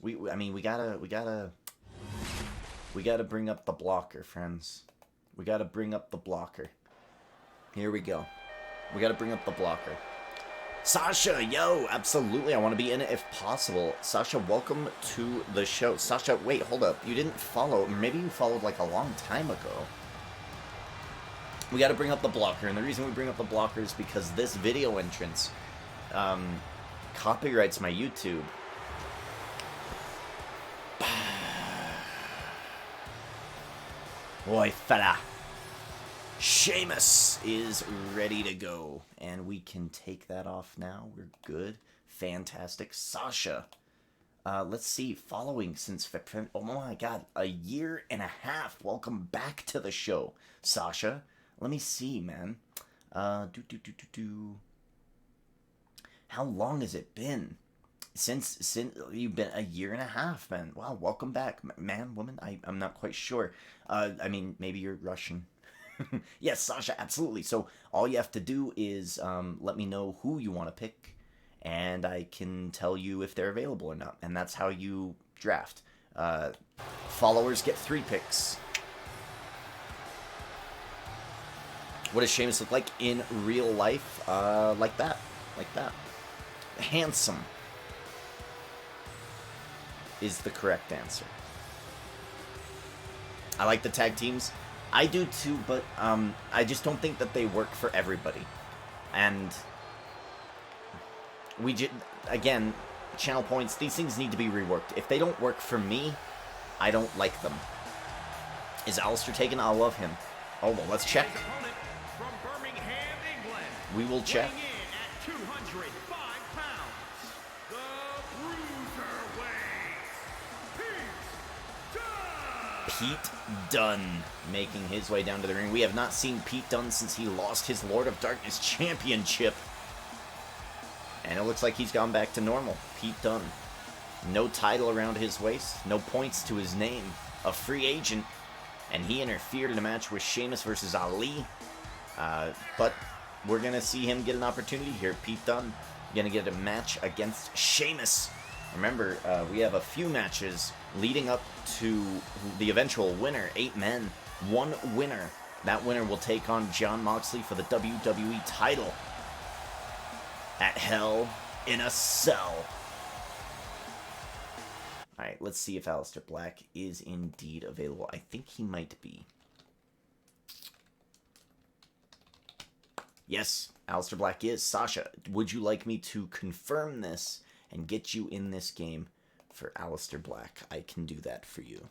I mean, we gotta bring up the blocker, friends. We gotta bring up the blocker. Here we go. We gotta bring up the blocker. Sasha, yo, absolutely. I want to be in it if possible. Sasha, welcome to the show. Sasha, wait, hold up. You didn't follow. Maybe you followed like a long time ago. We got to bring up the blocker, and the reason we bring up the blocker is because this video entrance copyrights my YouTube. Boy, fella. Sheamus is ready to go, and we can take that off now. We're good. Fantastic. Sasha. Let's see. Following since... Oh my god. A year and a half. Welcome back to the show, Sasha. Let me see, man. How long has it been? Since you've been a year and a half, man. Wow, welcome back. Man, woman, I'm not quite sure. I mean, maybe you're Russian. Yes, Sasha, absolutely. So all you have to do is let me know who you want to pick, and I can tell you if they're available or not. And that's how you draft. Followers get 3 picks. What does Sheamus look like in real life? Like that. Like that. Handsome is the correct answer. I like the tag teams. I do too, but I just don't think that they work for everybody. And again, channel points, these things need to be reworked. If they don't work for me, I don't like them. Is Alistair taken? I love him. Oh, well, let's check. We will check. Pete Dunne making his way down to the ring. We have not seen Pete Dunne since he lost his Lord of Darkness Championship. And it looks like he's gone back to normal. Pete Dunne. No title around his waist. No points to his name. A free agent. And he interfered in a match with Sheamus versus Ali. But we're going to see him get an opportunity here. Pete Dunne going to get a match against Sheamus. Remember, we have a few matches leading up to the eventual winner. 8 men, 1 winner. That winner will take on Jon Moxley for the WWE title at Hell in a Cell. Alright, let's see if Aleister Black is indeed available. I think he might be. Yes, Aleister Black is. Sasha, would you like me to confirm this and get you in this game for Aleister Black? I can do that for you.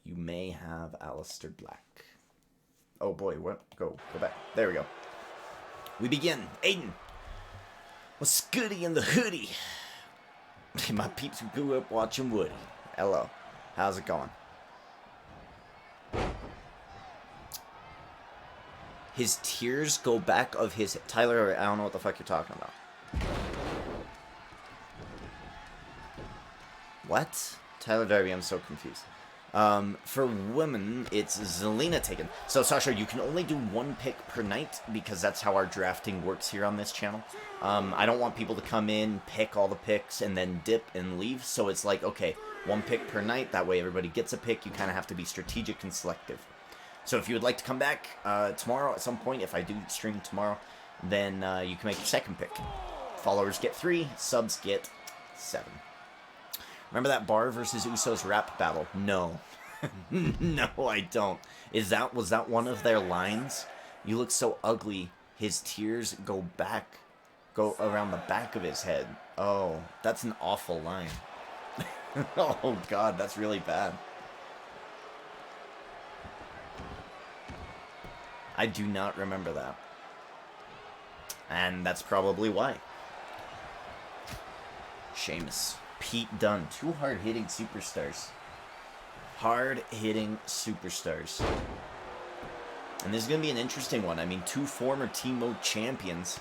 You may have Aleister Black. Oh boy, what? Go back. There we go. We begin. Aiden. What's goody in the hoodie? My peeps who grew up watching Woody. Hello. How's it going? His tears go back of his... Tyler, I don't know what the fuck you're talking about. What? Tyler Darby, I'm so confused. For women, it's Zelina taken. So, Sasha, you can only do 1 pick per night because that's how our drafting works here on this channel. I don't want people to come in, pick all the picks, and then dip and leave. So it's like, okay, 1 pick per night. That way everybody gets a pick. You kind of have to be strategic and selective. So if you would like to come back tomorrow at some point, if I do stream tomorrow, then you can make your 2nd pick. Followers get 3, subs get 7. Remember that Bar versus Usos rap battle? No. No, I don't. Was that one of their lines? You look so ugly, his tears go around the back of his head. Oh, that's an awful line. Oh god, that's really bad. I do not remember that. And that's probably why. Sheamus. Pete Dunne. 2 hard-hitting superstars. Hard-hitting superstars. And this is going to be an interesting one. I mean, 2 former TMode champions.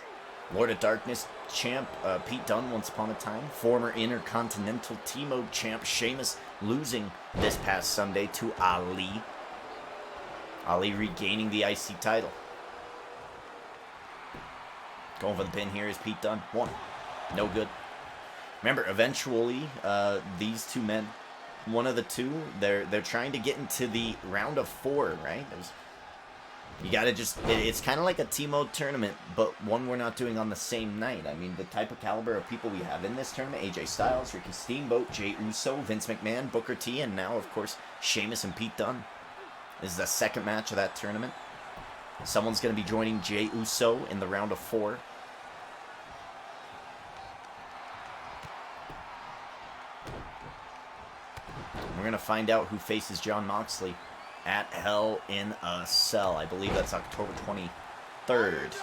Lord of Darkness champ Pete Dunne once upon a time. Former Intercontinental TMode champ Sheamus losing this past Sunday to Ali. Ali regaining the IC title. Going for the pin here is Pete Dunne. 1. No good. Remember, eventually, these two men, one of the two, they're trying to get into the round of 4, right? You gotta just, it's kind of like a TMode tournament, but one we're not doing on the same night. I mean, the type of caliber of people we have in this tournament: AJ Styles, Ricky Steamboat, Jey Uso, Vince McMahon, Booker T, and now, of course, Sheamus and Pete Dunne. This is the second match of that tournament. Someone's going to be joining Jey Uso in the round of 4. We're going to find out who faces Jon Moxley at Hell in a Cell. I believe that's October 23rd.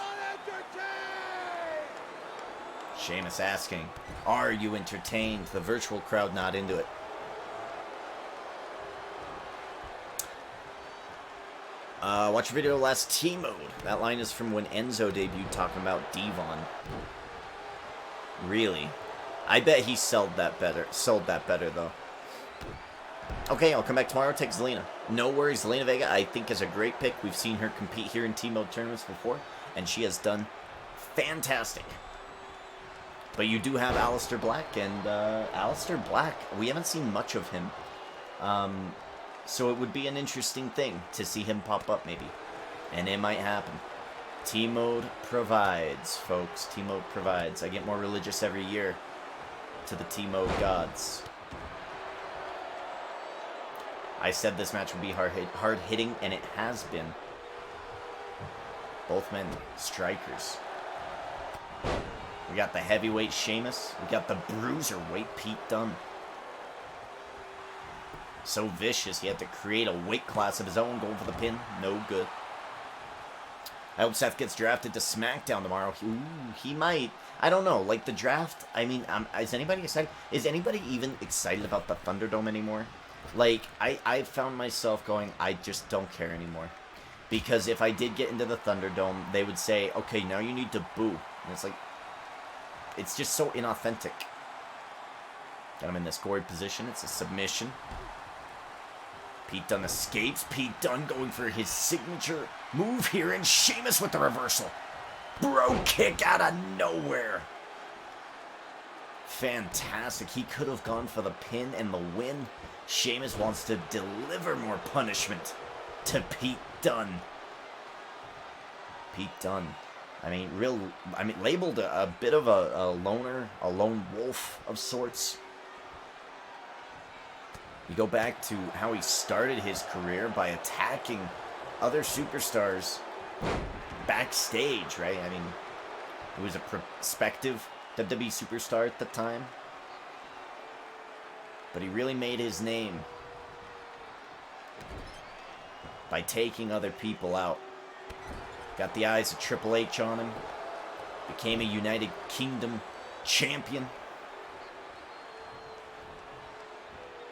Sheamus asking, are you entertained? The virtual crowd not into it. Watch a video last TMode. That line is from when Enzo debuted talking about Devon. Really? I bet he sold that better though. Okay, I'll come back tomorrow, take Zelina. No worries, Zelina Vega, I think, is a great pick. We've seen her compete here in TMode tournaments before, and she has done fantastic. But you do have Aleister Black, and Aleister Black, we haven't seen much of him. So it would be an interesting thing to see him pop up, maybe. And it might happen. TMode provides, folks. TMode provides. I get more religious every year to the TMode gods. I said this match would be hard-hitting, and it has been. Both men, strikers. We got the heavyweight Sheamus. We got the bruiserweight Pete Dunne. So vicious, he had to create a weight class of his own, going for the pin. No good. I hope Seth gets drafted to SmackDown tomorrow. Ooh, he might. I don't know. Like, the draft, I mean, is anybody excited? Is anybody even excited about the Thunderdome anymore? Like, I found myself going, I just don't care anymore. Because if I did get into the Thunderdome, they would say, okay, now you need to boo. And it's like, it's just so inauthentic. Got him in this gourd position. It's a submission. Pete Dunne escapes. Pete Dunne going for his signature move here, and Sheamus with the reversal. Bro kick out of nowhere. Fantastic. He could have gone for the pin and the win. Sheamus wants to deliver more punishment to Pete Dunne. Pete Dunne. I mean, labeled a bit of a loner, a lone wolf of sorts. You go back to how he started his career by attacking other superstars backstage, right? I mean, he was a prospective WWE superstar at the time. But he really made his name by taking other people out. Got the eyes of Triple H on him. Became a United Kingdom champion.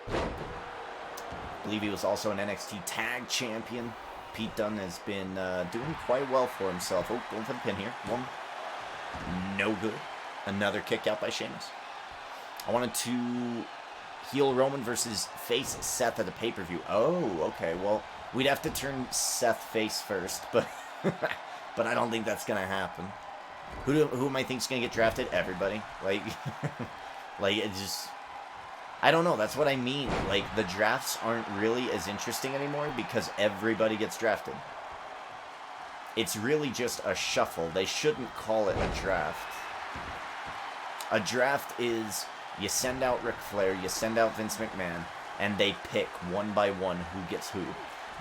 I believe he was also an NXT Tag Champion. Pete Dunne has been doing quite well for himself. Oh, going for the pin here. 1. No good. Another kick out by Sheamus. I wanted to heel Roman versus face Seth at the pay-per-view. Oh, okay. Well, we'd have to turn Seth face first, but but I don't think that's going to happen. Who am I think's going to get drafted? Everybody. Like, like, it just... I don't know, that's what I mean. Like, the drafts aren't really as interesting anymore because everybody gets drafted. It's really just a shuffle. They shouldn't call it a draft. A draft is, you send out Ric Flair, you send out Vince McMahon, and they pick one by one who gets who.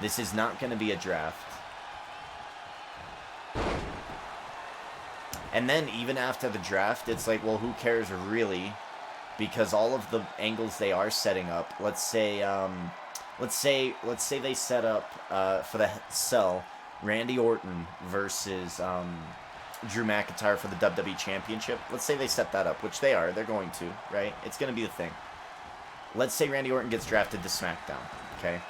This is not going to be a draft. And then, even after the draft, it's like, well, who cares really? Because all of the angles they are setting up, let's say they set up for the Cell, Randy Orton versus Drew McIntyre for the WWE Championship. Let's say they set that up, which they're going to, right? It's going to be the thing. Let's say Randy Orton gets drafted to SmackDown, okay?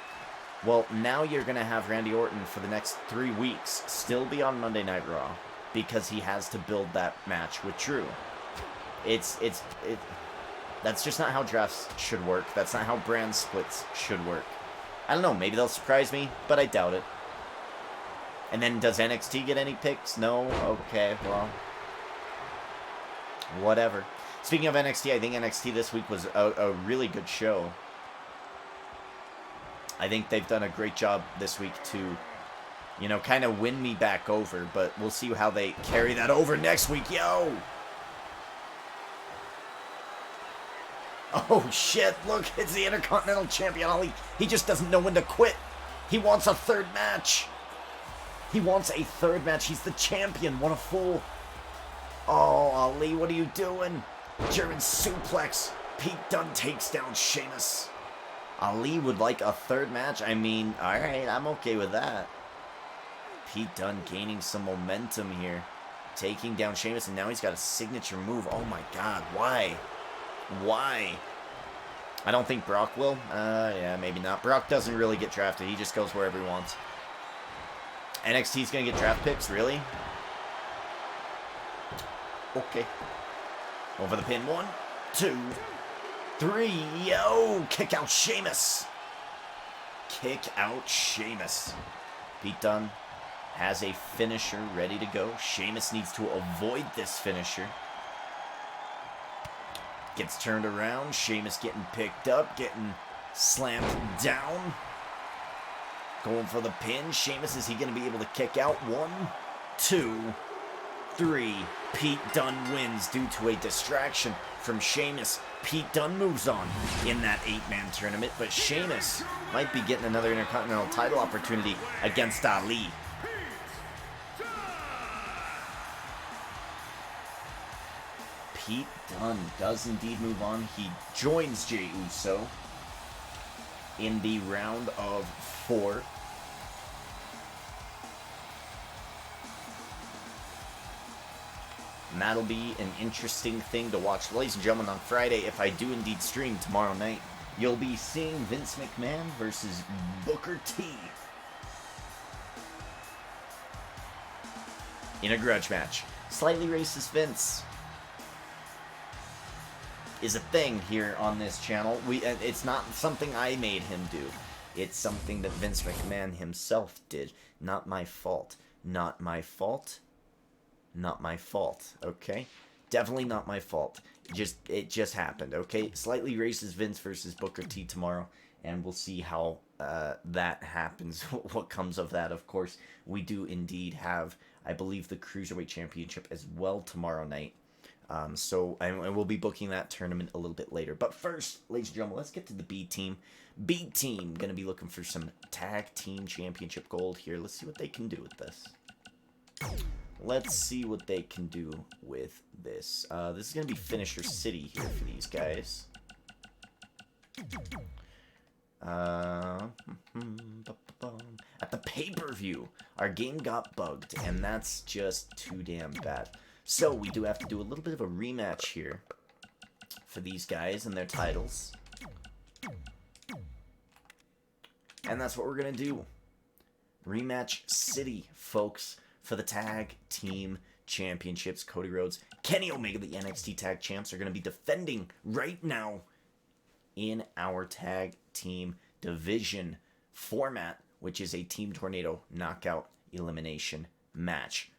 Well, now you're going to have Randy Orton for the next 3 weeks still be on Monday Night Raw because he has to build that match with Drew. That's just not how drafts should work. That's not how brand splits should work. I don't know, maybe they'll surprise me, but I doubt it. And then, does NXT get any picks? No? Okay, well, Whatever. Speaking of NXT, I think NXT this week was a really good show. I think they've done a great job this week to, you know, kind of win me back over, but we'll see how they carry that over next week. Yo! Oh, shit, look, it's the Intercontinental Champion Ali. He just doesn't know when to quit. He wants a third match. He wants a third match. He's the champion. What a fool. Oh, Ali, what are you doing? German suplex. Pete Dunne takes down Sheamus. Ali would like a third match. I mean, alright, I'm okay with that. Pete Dunne gaining some momentum here. Taking down Sheamus, and now he's got a signature move. Oh my god, why? Why? I don't think Brock will. Yeah, maybe not. Brock doesn't really get drafted. He just goes wherever he wants. NXT's gonna get draft picks, really? Okay. Over the pin. 1, 2, 3. Yo! Kick out Sheamus. Kick out Sheamus. Pete Dunne has a finisher ready to go. Sheamus needs to avoid this finisher. Gets turned around. Sheamus getting picked up. Getting slammed down. Going for the pin. Sheamus, is he going to be able to kick out? 1, 2, 3. Pete Dunne wins due to a distraction from Sheamus. Pete Dunne moves on in that 8-man tournament, but Sheamus might be getting another Intercontinental title opportunity against Ali. Pete Dunne does indeed move on. He joins Jey Uso in the round of 4. And that'll be an interesting thing to watch. Ladies and gentlemen, on Friday, if I do indeed stream tomorrow night, you'll be seeing Vince McMahon versus Booker T in a grudge match. Slightly racist Vince is a thing here on this channel. It's not something I made him do. It's something that Vince McMahon himself did. Not my fault. Not my fault. Not my fault, okay? Definitely not my fault. It just happened, okay? Slightly racist Vince versus Booker T tomorrow, and we'll see how that happens, what comes of that. Of course, we do indeed have, I believe, the Cruiserweight Championship as well tomorrow night. So we'll be booking that tournament a little bit later. But first, ladies and gentlemen, let's get to the B team. B team, going to be looking for some Tag Team Championship gold here. Let's see what they can do with this. Let's see what they can do with this. This is going to be Finisher City here for these guys. At the pay-per-view, our game got bugged, and that's just too damn bad. So we do have to do a little bit of a rematch here for these guys and their titles. And that's what we're going to do. Rematch City, folks, for the Tag Team Championships. Cody Rhodes, Kenny Omega, the NXT Tag Champs, are going to be defending right now in our Tag Team Division format, which is a Team Tornado Knockout Elimination match.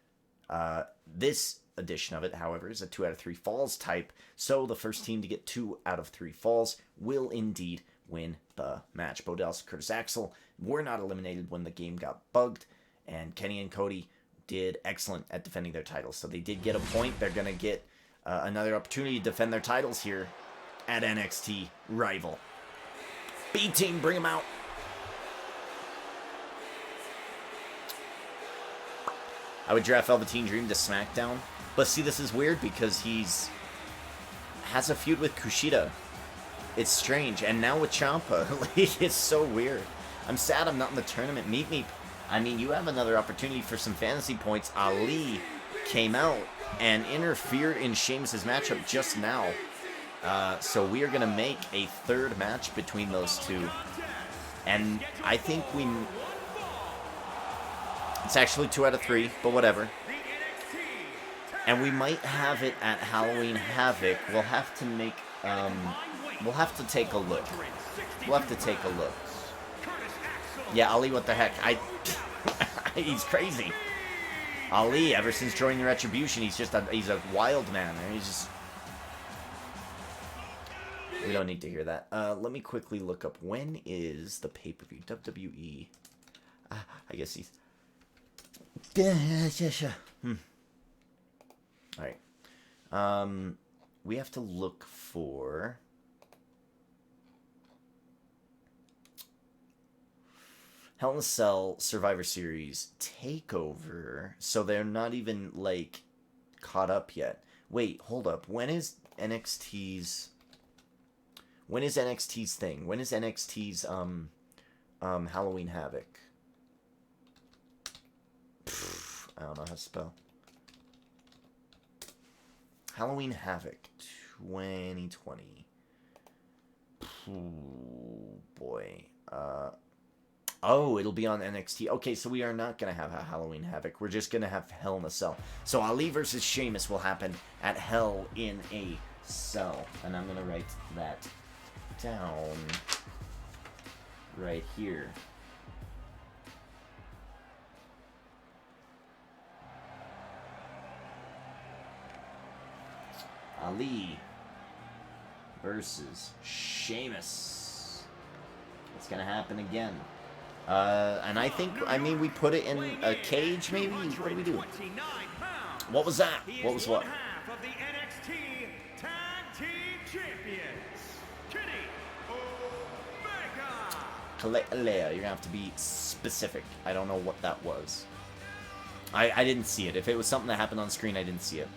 This edition of it, however, is a 2 out of 3 falls type, so the first team to get 2 out of 3 falls will indeed win the match. Bo Dallas and Curtis Axel were not eliminated when the game got bugged, and Kenny and Cody did excellent at defending their titles. So they did get a point. They're going to get another opportunity to defend their titles here at NXT Rival. B-Team, bring them out. I would draft Velveteen Dream to SmackDown. But see, this is weird because has a feud with Kushida. It's strange. And now with Ciampa. Like, it's so weird. I'm sad I'm not in the tournament. Meet me. I mean, you have another opportunity for some fantasy points. Ali came out and interfered in Sheamus' matchup just now. So we are going to make a third match between those two. And I think it's actually 2 out of 3, but whatever. And we might have it at Halloween Havoc. We'll have to make, we'll have to take a look. We'll have to take a look. Yeah, Ali, what the heck? He's crazy. Ali, ever since joining the Retribution, he's a wild man. We don't need to hear that. Let me quickly look up, when is the pay-per-view? WWE. I guess he's... Alright. We have to look for... Hell in a Cell Survivor Series Takeover. So they're not even, like, caught up yet. Wait, hold up. When is NXT's... When is NXT's thing? When is NXT's, Halloween Havoc? I don't know how to spell. Halloween Havoc 2020. Oh, boy. Oh, it'll be on NXT. Okay, so we are not going to have a Halloween Havoc. We're just going to have Hell in a Cell. So Ali versus Sheamus will happen at Hell in a Cell. And I'm going to write that down right here. Ali versus Sheamus. It's going to happen again. And I think, we put it in a cage, maybe? What do we do? What was that? What was what? Half of the NXT Tag Team Champions, Kenny Omega. You're going to have to be specific. I don't know what that was. I didn't see it. If it was something that happened on screen, I didn't see it.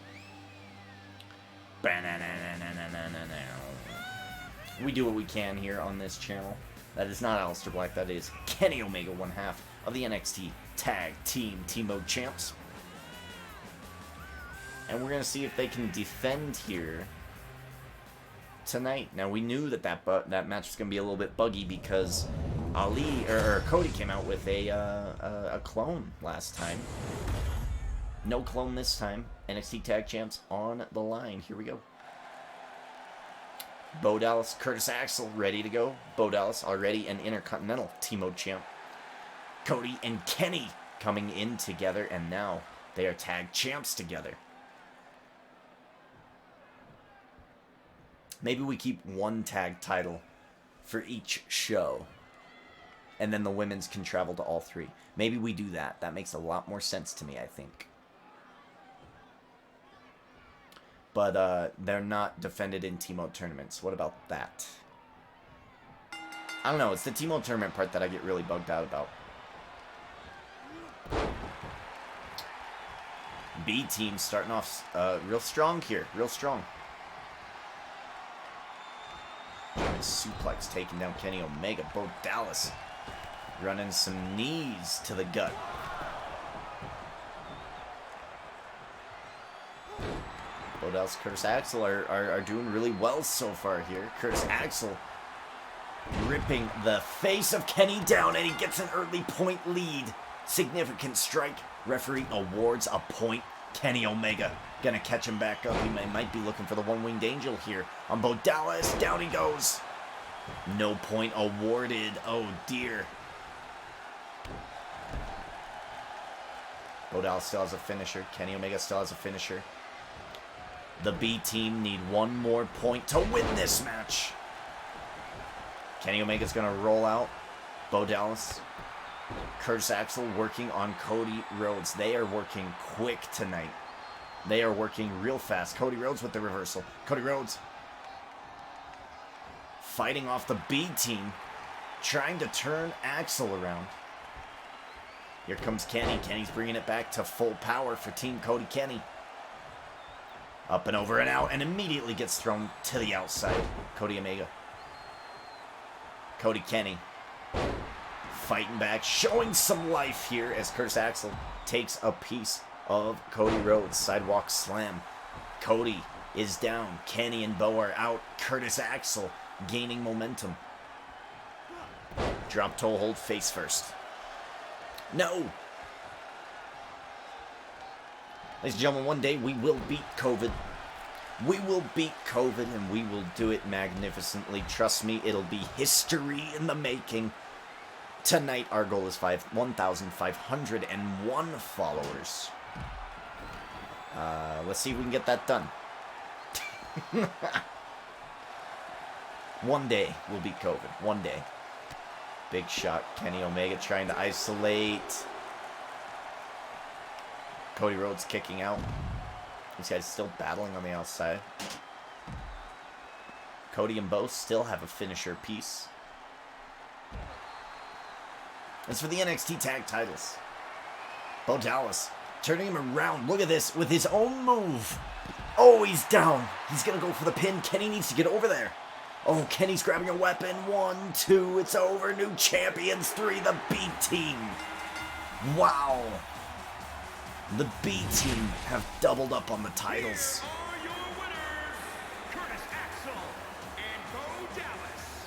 We do what we can here on this channel. That is not Aleister Black. That is Kenny Omega, one half of the NXT Tag Team TMode champs. And we're going to see if they can defend here tonight. Now, we knew that that match was going to be a little bit buggy because Cody came out with a clone last time. No clone this time. NXT Tag Champs on the line. Here we go. Bo Dallas, Curtis Axel, ready to go. Bo Dallas, already an Intercontinental TMode champ. Cody and Kenny coming in together, and now they are tag champs together. Maybe we keep one tag title for each show, and then the women's can travel to all three. Maybe we do that. That makes a lot more sense to me, I think. But they're not defended in TMode tournaments. What about that? I don't know. It's the TMode tournament part that I get really bugged out about. B team starting off real strong here. Real strong. Suplex taking down Kenny Omega. Bo Dallas running some knees to the gut. Bo Dallas, Curtis Axel are doing really well so far here. Curtis Axel ripping the face of Kenny down, and he gets an early point lead. Significant strike. Referee awards a point. Kenny Omega gonna catch him back up. He might be looking for the one-winged angel here on Bo Dallas. Down he goes. No point awarded. Oh dear. Bo Dallas still has a finisher. Kenny Omega still has a finisher. The B team need one more point to win this match. Kenny Omega's going to roll out. Bo Dallas. Curtis Axel working on Cody Rhodes. They are working quick tonight. They are working real fast. Cody Rhodes with the reversal. Cody Rhodes fighting off the B team. Trying to turn Axel around. Here comes Kenny. Kenny's bringing it back to full power for Team Cody Kenny. Up and over and out, and immediately gets thrown to the outside. Cody Omega. Cody Kenny. Fighting back, showing some life here as Curtis Axel takes a piece of Cody Rhodes. Sidewalk slam. Cody is down. Kenny and Bo are out. Curtis Axel gaining momentum. Drop toe hold face first. No! Ladies and gentlemen, one day we will beat COVID. We will beat COVID, and we will do it magnificently. Trust me, it'll be history in the making. Tonight, our goal is 1,501 followers. Let's see if we can get that done. One day we'll beat COVID. One day. Big shot. Kenny Omega trying to isolate. Cody Rhodes kicking out. These guys still battling on the outside. Cody and Bo still have a finisher piece. As for the NXT tag titles, Bo Dallas turning him around. Look at this with his own move. Oh, he's down. He's going to go for the pin. Kenny needs to get over there. Oh, Kenny's grabbing a weapon. 1, 2, it's over. New champions. 3, the B team. Wow. The B team have doubled up on the titles. Here are your winners, Curtis Axel and Bo Dallas.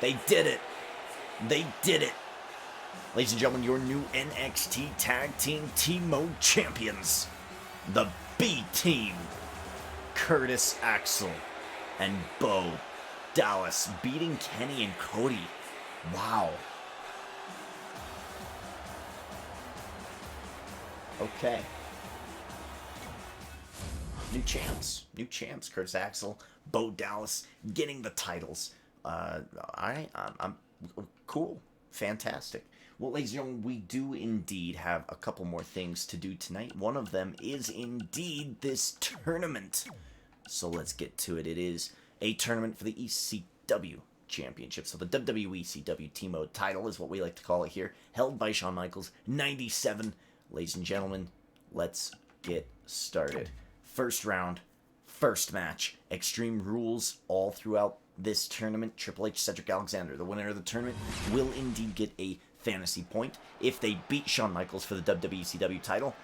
They did it. They did it. Ladies and gentlemen, your new NXT Tag Team TMode champions. The B Team. Curtis Axel and Bo Dallas beating Kenny and Cody. Wow. Okay. New champs. New champs. Curtis Axel, Bo Dallas getting the titles. Alright, I'm cool. Fantastic. Well, ladies and gentlemen, we do indeed have a couple more things to do tonight. One of them is indeed this tournament. So let's get to it. It is a tournament for the ECW Championship. So the WWECW TMode title is what we like to call it here. Held by Shawn Michaels, 97. Ladies and gentlemen, let's get started. First round, first match. Extreme rules all throughout this tournament. Triple H, Cedric Alexander, the winner of the tournament, will indeed get a fantasy point if they beat Shawn Michaels for the WWECW title.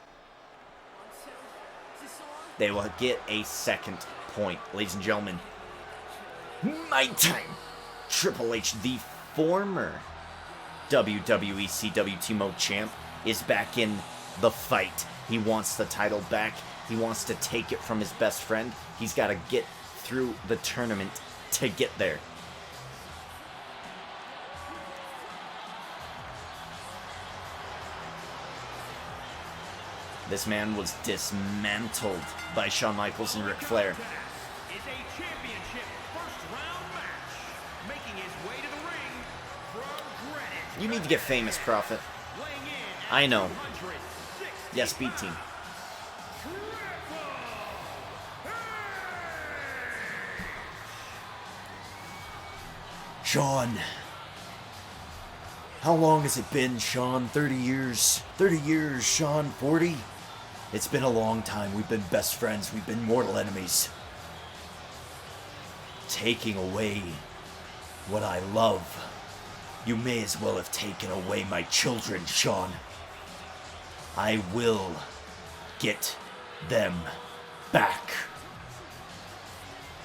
They will get a second point. Ladies and gentlemen, my time. Triple H, the former WWECW TMode champ, is back in the fight. He wants the title back. He wants to take it from his best friend. He's got to get through the tournament to get there. This man was dismantled by Shawn Michaels and Ric Flair. Is a championship first-round match. Making his way to the ring from Greenwich. You need to get famous, Prophet. Weighing in at I know. 260 Yes, B team. Shawn. How long has it been, Shawn? 30 years. 30 years, Shawn. 40? It's been a long time. We've been best friends. We've been mortal enemies. Taking away what I love. You may as well have taken away my children, Shawn. I will get them back.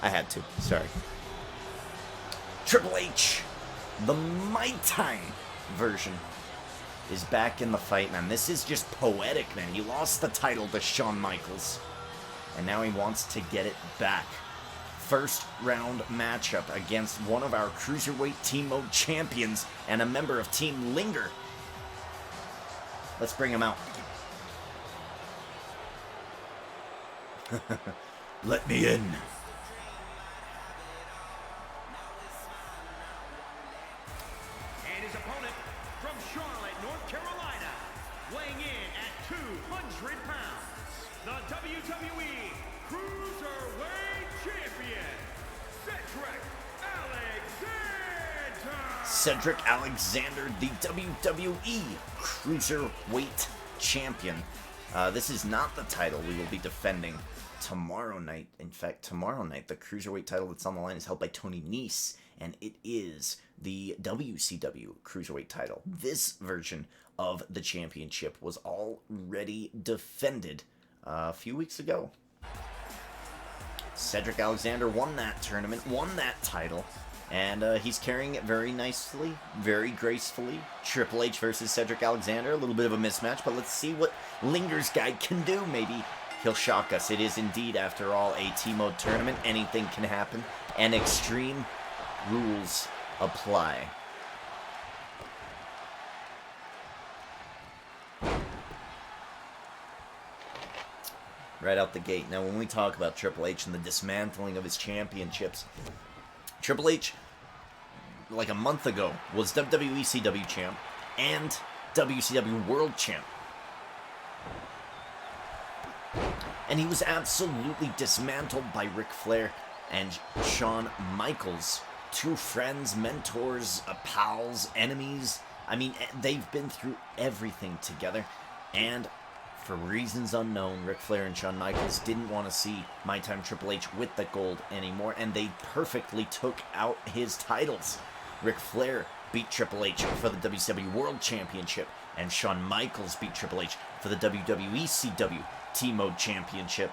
I had to. Sorry. Triple H, the My Time version, is back in the fight, man. This is just poetic, man. He lost the title to Shawn Michaels, and now he wants to get it back. First round matchup against one of our Cruiserweight TMode champions and a member of Team Linger. Let's bring him out. Let me in. And his opponent from Charlotte, North Carolina, weighing in at 200 pounds, the WWE Cruiserweight Champion, Cedric Alexander. Cedric Alexander, the WWE Cruiserweight Champion. This is not the title we will be defending tomorrow night. In fact, tomorrow night, the Cruiserweight title that's on the line is held by Tony Nese, and it is the WCW Cruiserweight title. This version of the championship was already defended a few weeks ago. Cedric Alexander won that tournament, won that title, and he's carrying it very nicely, very gracefully. Triple H versus Cedric Alexander, a little bit of a mismatch, but let's see what Linger's guy can do. Maybe he'll shock us. It is indeed, after all, a T-Mode tournament. Anything can happen, and extreme rules apply. right out the gate. Now, when we talk about Triple H and the dismantling of his championships, Triple H, like a month ago, was WWECW champ and WCW World champ. And he was absolutely dismantled by Ric Flair and Shawn Michaels. Two friends, mentors, pals, enemies. I mean, they've been through everything together. And for reasons unknown, Ric Flair and Shawn Michaels didn't want to see My Time Triple H with the gold anymore. And they perfectly took out his titles. Ric Flair beat Triple H for the WCW World Championship. And Shawn Michaels beat Triple H for the WWECW TMode Championship.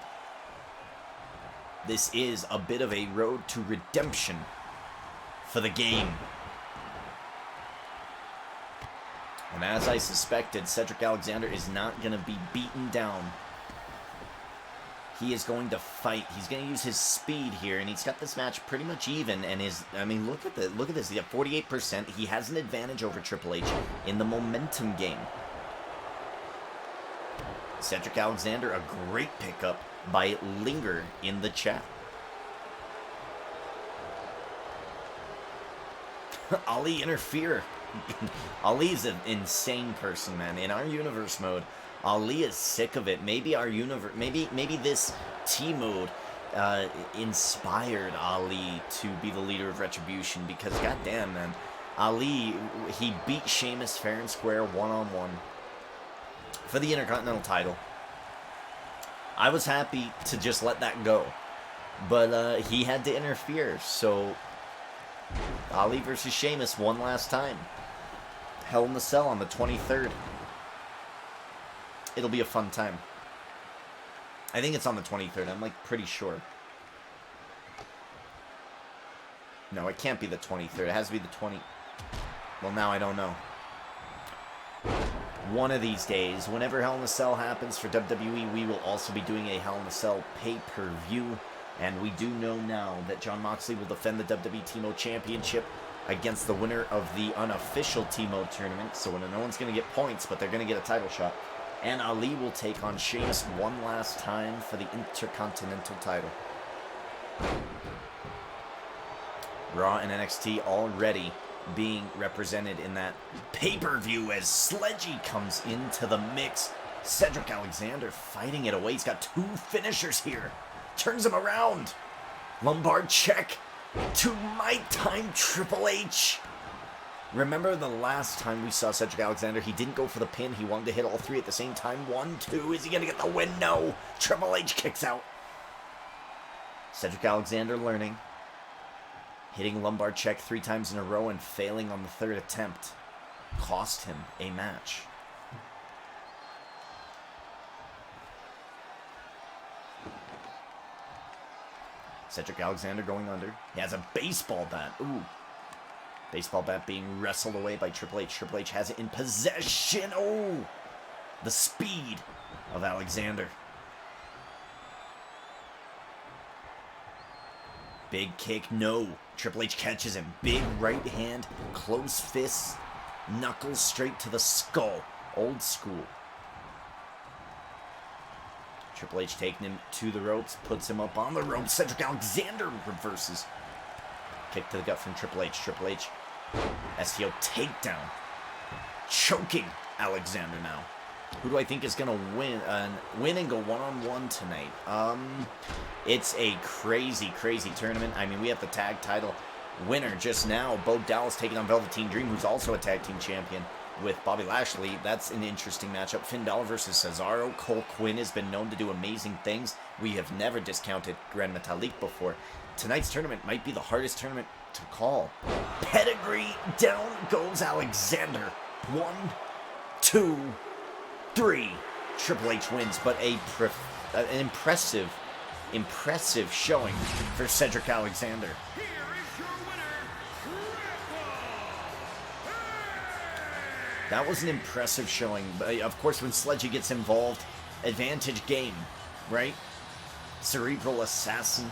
This is a bit of a road to redemption for the game. And as I suspected, Cedric Alexander is not going to be beaten down. He is going to fight. He's going to use his speed here, and he's got this match pretty much even. And look at this. He got 48%. He has an advantage over Triple H in the momentum game. Cedric Alexander, a great pickup by Linger in the chat. Ali interfere. Ali's an insane person, man. In our universe mode, Ali is sick of it. Maybe our universe, maybe this T-mode inspired Ali to be the leader of Retribution, because goddamn, man, Ali, he beat Sheamus fair and square one-on-one for the Intercontinental title. I was happy to just let that go, but he had to interfere, so Ali versus Sheamus one last time. Hell in the Cell on the 23rd. It'll be a fun time. I think it's on the 23rd. I'm like pretty sure. No, it can't be the 23rd. It has to be the 20. Well, now I don't know. One of these days, whenever Hell in a Cell happens for WWE, we will also be doing a Hell in a Cell pay-per-view. And we do know now that Jon Moxley will defend the WWE TMode Championship against the winner of the unofficial TMode tournament. So no one's going to get points, but they're going to get a title shot. And Ali will take on Sheamus one last time for the Intercontinental title. Raw and NXT already being represented in that pay-per-view as Sledgy comes into the mix. Cedric Alexander fighting it away. He's got two finishers here. Turns him around. Lombard check to My Time Triple H. Remember the last time we saw Cedric Alexander, he didn't go for the pin. He wanted to hit all three at the same time. 1, 2. Is he going to get the win? No. Triple H kicks out. Cedric Alexander learning. Hitting lumbar check 3 times in a row and failing on the third attempt. Cost him a match. Cedric Alexander going under. He has a baseball bat. Ooh. Baseball bat being wrestled away by Triple H. Triple H has it in possession. Oh! The speed of Alexander. Big kick, no. Triple H catches him. Big right hand, close fists, knuckles straight to the skull. Old school. Triple H taking him to the ropes, puts him up on the ropes. Cedric Alexander reverses. Kick to the gut from Triple H. Triple H, STO takedown. Choking Alexander now. Who do I think is going to win and go one-on-one tonight? It's a crazy, crazy tournament. I mean, we have the tag title winner just now. Bo Dallas taking on Velveteen Dream, who's also a tag team champion with Bobby Lashley. That's an interesting matchup. Finn Balor versus Cesaro. Cole Quinn has been known to do amazing things. We have never discounted Grand Metalik before. Tonight's tournament might be the hardest tournament to call. Pedigree, down goes Alexander. 1, 2, 3. Triple H wins, but an impressive showing for Cedric Alexander. Here is your winner, That was an impressive showing. But of course, when Sledgy gets involved, advantage game, right? Cerebral Assassin,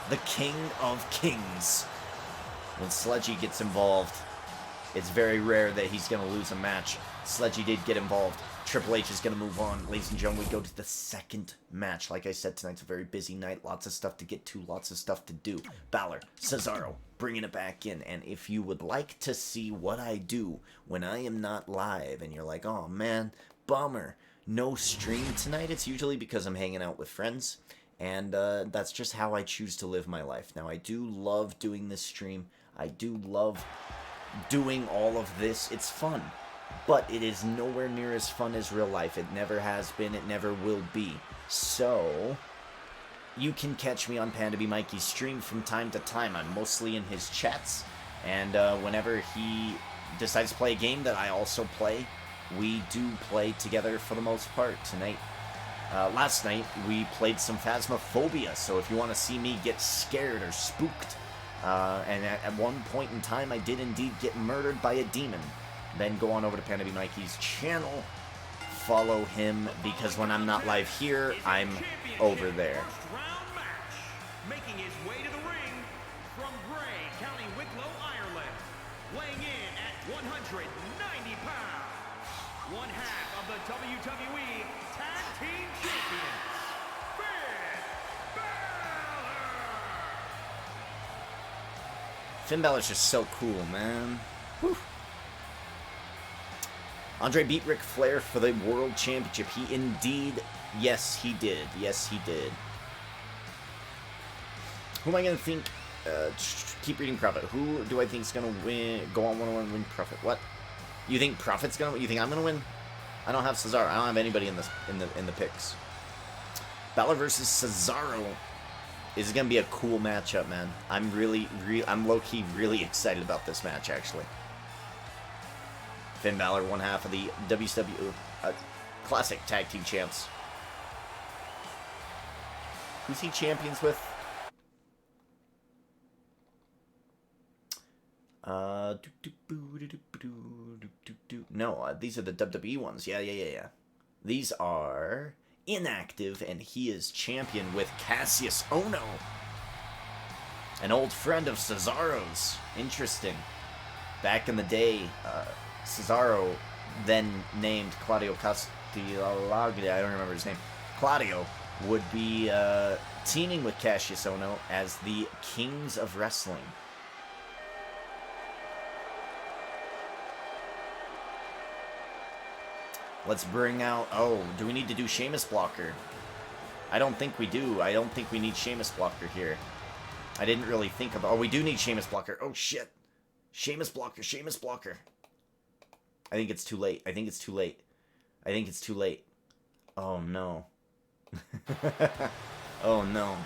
the King of Kings. When Sledgy gets involved, it's very rare that he's going to lose a match. Sledgy did get involved. Triple H is going to move on. Ladies and gentlemen, we go to the second match. Like I said, tonight's a very busy night. Lots of stuff to get to, lots of stuff to do. Balor, Cesaro, bringing it back in. And if you would like to see what I do when I am not live, and you're like, oh man, bummer, no stream tonight, it's usually because I'm hanging out with friends. And that's just how I choose to live my life. Now, I do love doing this stream. I do love doing all of this. It's fun. But it is nowhere near as fun as real life. It never has been. It never will be. So, you can catch me on Panda B Mikey's stream from time to time. I'm mostly in his chats. And whenever he decides to play a game that I also play, we do play together for the most part. Last night, we played some Phasmophobia. So if you want to see me get scared or spooked, and at one point in time, I did indeed get murdered by a demon. Then go on over to Panda B Mikey's channel, follow him, because when I'm not live here, I'm over there. Making his way to the ring from Bray, County Wicklow, Ireland, weighing in at 190 pounds, one half of the WWE Tag Team Champions, Finn Balor. Finn Balor's just so cool, man. Whew. Andre beat Ric Flair for the World Championship. He indeed, yes, he did. Yes, he did. Who am I going to think? Keep reading Prophet. Who do I think is going to win? Go on 101 win Prophet. What? You think Prophet's going to? You think I'm going to win? I don't have Cesaro. I don't have anybody in the picks. Balor versus Cesaro is going to be a cool matchup, man. I'm low key really excited about this match, actually. Finn Balor, one half of the WCW Classic Tag Team Champs. Who's he champions with? No, these are the WWE ones. Yeah. These are inactive, and he is champion with Cassius Ohno, an old friend of Cesaro's. Interesting. Back in the day, Cesaro, then named Claudio Castagnoli, I don't remember his name, Claudio, would be teaming with Cassius Ohno as the Kings of Wrestling. Let's bring out... Oh, do we need to do Sheamus Blocker? I don't think we do. I don't think we need Sheamus Blocker here. I didn't really think about... Oh, we do need Sheamus Blocker. Oh, shit. Sheamus Blocker. I think it's too late. I think it's too late. Oh, no. Oh, no.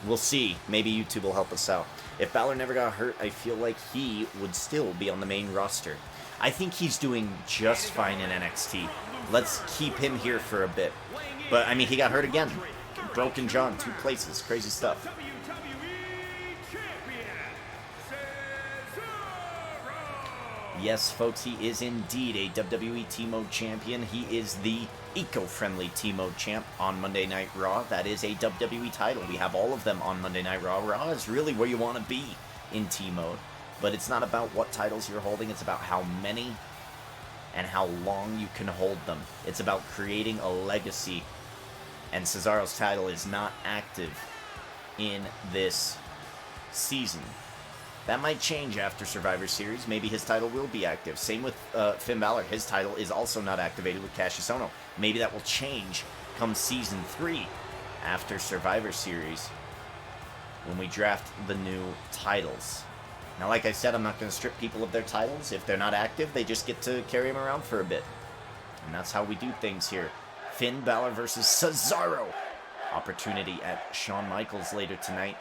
We'll see. Maybe YouTube will help us out. If Balor never got hurt, I feel like he would still be on the main roster. I think he's doing just fine in NXT. Let's keep him here for a bit. But, I mean, he got hurt again. Broken jaw in 2 places. Crazy stuff. Yes, folks, he is indeed a WWE TMode champion. He is the eco-friendly TMode champ on Monday Night Raw. That is a WWE title. We have all of them on Monday Night Raw. Raw is really where you want to be in TMode. But it's not about what titles you're holding. It's about how many and how long you can hold them. It's about creating a legacy. And Cesaro's title is not active in this season. That might change after Survivor Series. Maybe his title will be active. Same with Finn Balor. His title is also not activated with Cassius Ohno. Maybe that will change come Season 3 after Survivor Series when we draft the new titles. Now, like I said, I'm not going to strip people of their titles. If they're not active, they just get to carry them around for a bit. And that's how we do things here. Finn Balor versus Cesaro. Opportunity at Shawn Michaels later tonight.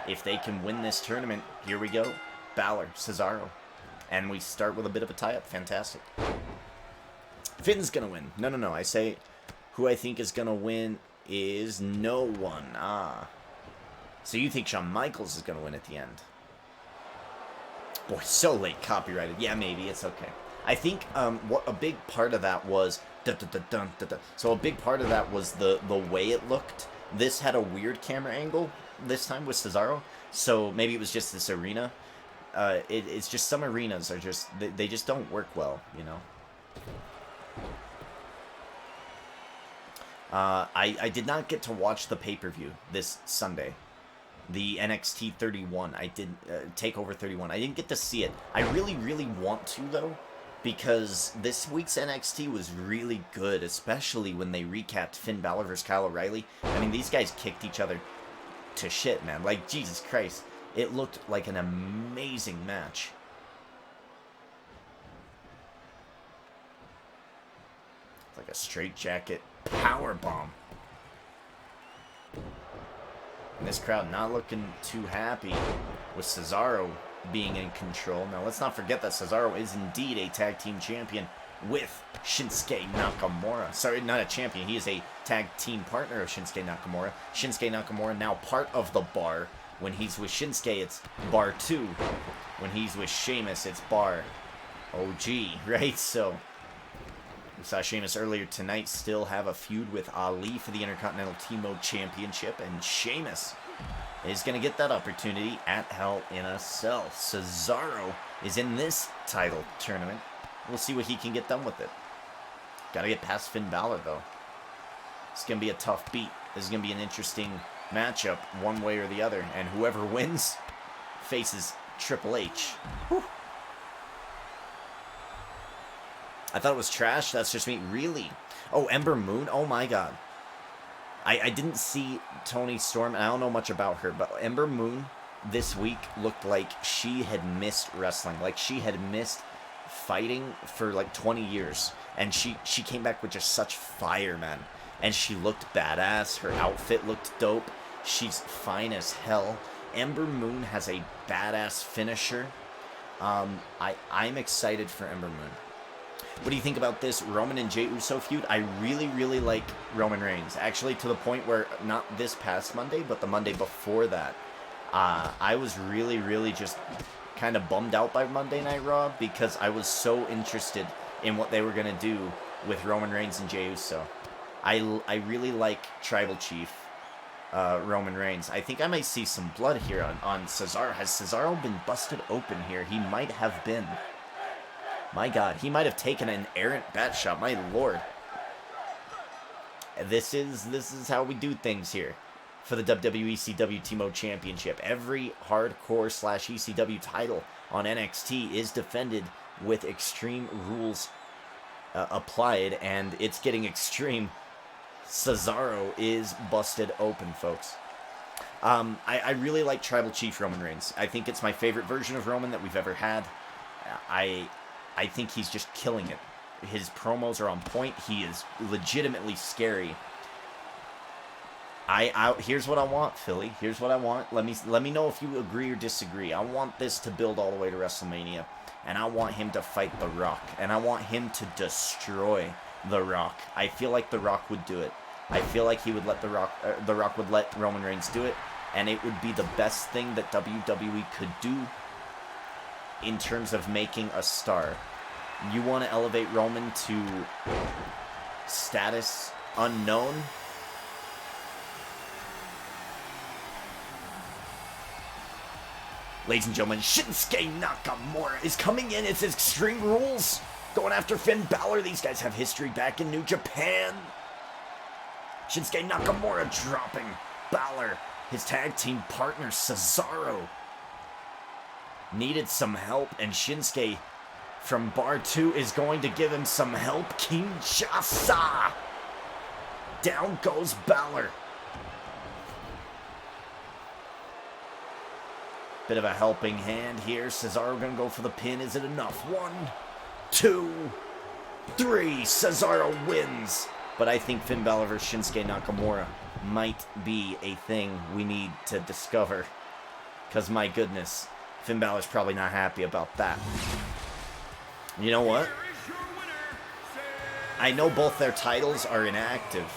If they can win this tournament, here we go. Balor, Cesaro. And we start with a bit of a tie-up. Fantastic. Finn's going to win. No. I say who I think is going to win is no one. So you think Shawn Michaels is going to win at the end? Boy, so late copyrighted. Yeah, maybe. It's okay. I think what a big part of that was... So a big part of that was the way it looked. This had a weird camera angle this time with Cesaro. So maybe it was just this arena. It's just some arenas are just... They just don't work well, you know? I did not get to watch the pay-per-view this Sunday. The NXT 31. I did TakeOver 31. I didn't get to see it. I really, really want to, though, because this week's NXT was really good, especially when they recapped Finn Balor versus Kyle O'Reilly. I mean, these guys kicked each other to shit, man. Like, Jesus Christ. It looked like an amazing match. It's like a straitjacket powerbomb. And this crowd not looking too happy with Cesaro being in control. Now, let's not forget that Cesaro is indeed a tag team champion with Shinsuke Nakamura. Sorry, not a champion. He is a tag team partner of Shinsuke Nakamura. Shinsuke Nakamura now part of the Bar. When he's with Shinsuke, it's Bar 2. When he's with Sheamus, it's Bar OG, right? So, we saw Sheamus earlier tonight still have a feud with Ali for the Intercontinental TMode Championship, and Sheamus is going to get that opportunity at Hell in a Cell. Cesaro is in this title tournament. We'll see what he can get done with it. Got to get past Finn Balor, though. It's going to be a tough beat. This is going to be an interesting matchup, one way or the other, and whoever wins faces Triple H. Whew. I thought it was trash. That's just me. Really? Oh, Ember Moon? Oh my god. I didn't see Toni Storm, and I don't know much about her, but Ember Moon this week looked like she had missed wrestling. Like she had missed fighting for like 20 years. And she came back with just such fire, man. And she looked badass. Her outfit looked dope. She's fine as hell. Ember Moon has a badass finisher. I'm excited for Ember Moon. What do you think about this Roman and Jey Uso feud? I really, really like Roman Reigns. Actually, to the point where, not this past Monday, but the Monday before that, I was really, really just kind of bummed out by Monday Night Raw because I was so interested in what they were going to do with Roman Reigns and Jey Uso. I really like Tribal Chief Roman Reigns. I think I might see some blood here on Cesaro. Has Cesaro been busted open here? He might have been. My god, he might have taken an errant bat shot. My lord. This is how we do things here for the WWECW TMode Championship. Every hardcore / ECW title on NXT is defended with extreme rules applied, and it's getting extreme. Cesaro is busted open, folks. I really like Tribal Chief Roman Reigns. I think it's my favorite version of Roman that we've ever had. I think he's just killing it. His promos are on point. He is legitimately scary. Here's what I want, Philly. Here's what I want. Let me know if you agree or disagree. I want this to build all the way to WrestleMania, and I want him to fight The Rock, and I want him to destroy The Rock. I feel like The Rock would do it. I feel like he would let The Rock would let Roman Reigns do it, and it would be the best thing that WWE could do in terms of making a star. You want to elevate Roman to status unknown? Ladies and gentlemen, Shinsuke Nakamura is coming in. It's Extreme Rules. Going after Finn Balor. These guys have history back in New Japan. Shinsuke Nakamura dropping Balor. His tag team partner, Cesaro, needed some help, and Shinsuke from Bar 2 is going to give him some help. Kinshasa! Down goes Balor. Bit of a helping hand here. Cesaro gonna go for the pin. Is it enough? 1, 2, 3. Cesaro wins. But I think Finn Balor versus Shinsuke Nakamura might be a thing we need to discover. Because my goodness, Finn Balor's probably not happy about that. You know what? I know both their titles are inactive.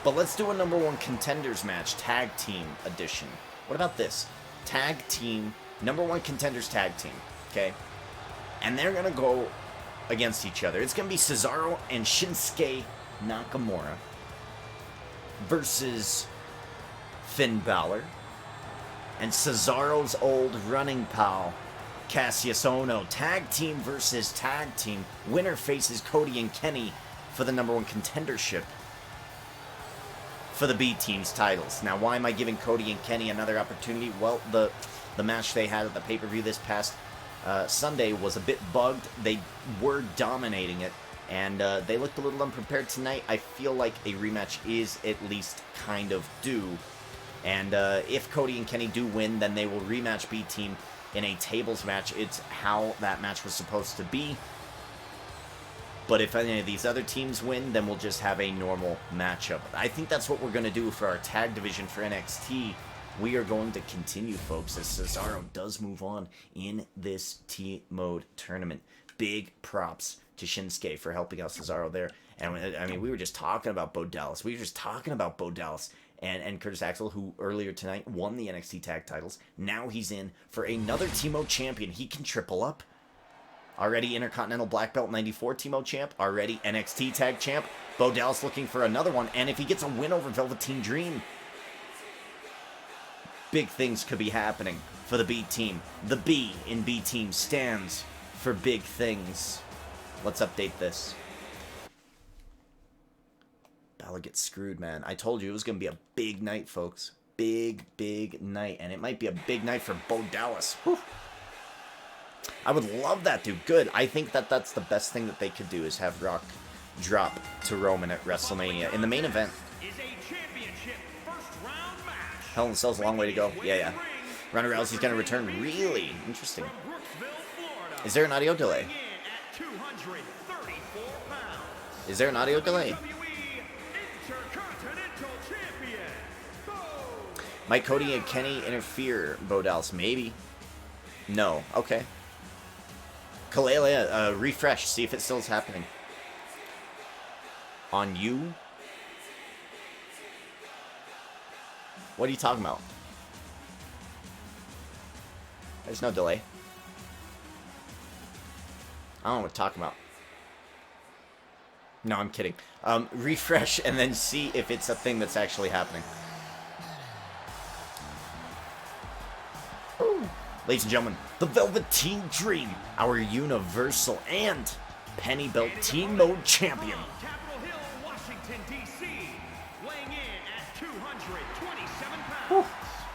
But let's do a number one contenders match, tag team edition. What about this? Tag team, number one contenders tag team, okay? And they're going to go against each other. It's going to be Cesaro and Shinsuke Nakamura versus Finn Balor and Cesaro's old running pal, Cassius Ohno, tag team versus tag team. Winner faces Cody and Kenny for the #1 contendership for the B team's titles. Now, why am I giving Cody and Kenny another opportunity? Well, the match they had at the pay-per-view this past Sunday was a bit bugged. They were dominating it, and they looked a little unprepared tonight. I feel like a rematch is at least kind of due. And if Cody and Kenny do win, then they will rematch B team in a tables match. It's how that match was supposed to be. But if any of these other teams win, then we'll just have a normal matchup. I think that's what we're going to do for our tag division for NXT. We are going to continue, folks, as Cesaro does move on in this TMode tournament. Big props to Shinsuke for helping out Cesaro there. And I mean, we were just talking about Bo Dallas. And Curtis Axel, who earlier tonight won the NXT tag titles. Now he's in for another TMode champion. He can triple up. Already Intercontinental Black Belt 94 TMode champ. Already NXT tag champ. Bo Dallas looking for another one. And if he gets a win over Velveteen Dream, big things could be happening for the B team. The B in B team stands for big things. Let's update this. Balor gets screwed, man. I told you it was going to be a big night, folks. Big, big night. And it might be a big night for Bo Dallas. Whew. I would love that, dude. Good. I think that that's the best thing that they could do is have Rock drop to Roman at WrestleMania in the main event. Hell in a Cell's a long way to go. Yeah. Ronda Rousey's going to return. Really? Interesting. Is there an audio delay? Is there an audio delay? Might Cody and Kenny interfere, Bo Dallas? Maybe. No. Okay. Kalele, refresh. See if it still is happening. On you? What are you talking about? There's no delay. I don't know what you're talking about. No, I'm kidding. Refresh and then see if it's a thing that's actually happening. Ooh. Ladies and gentlemen, the Velveteen Dream, our Universal and Penny Belt Team Mode Champion. Capitol Hill, Washington, D.C., weighing in at 227 pounds, Whew.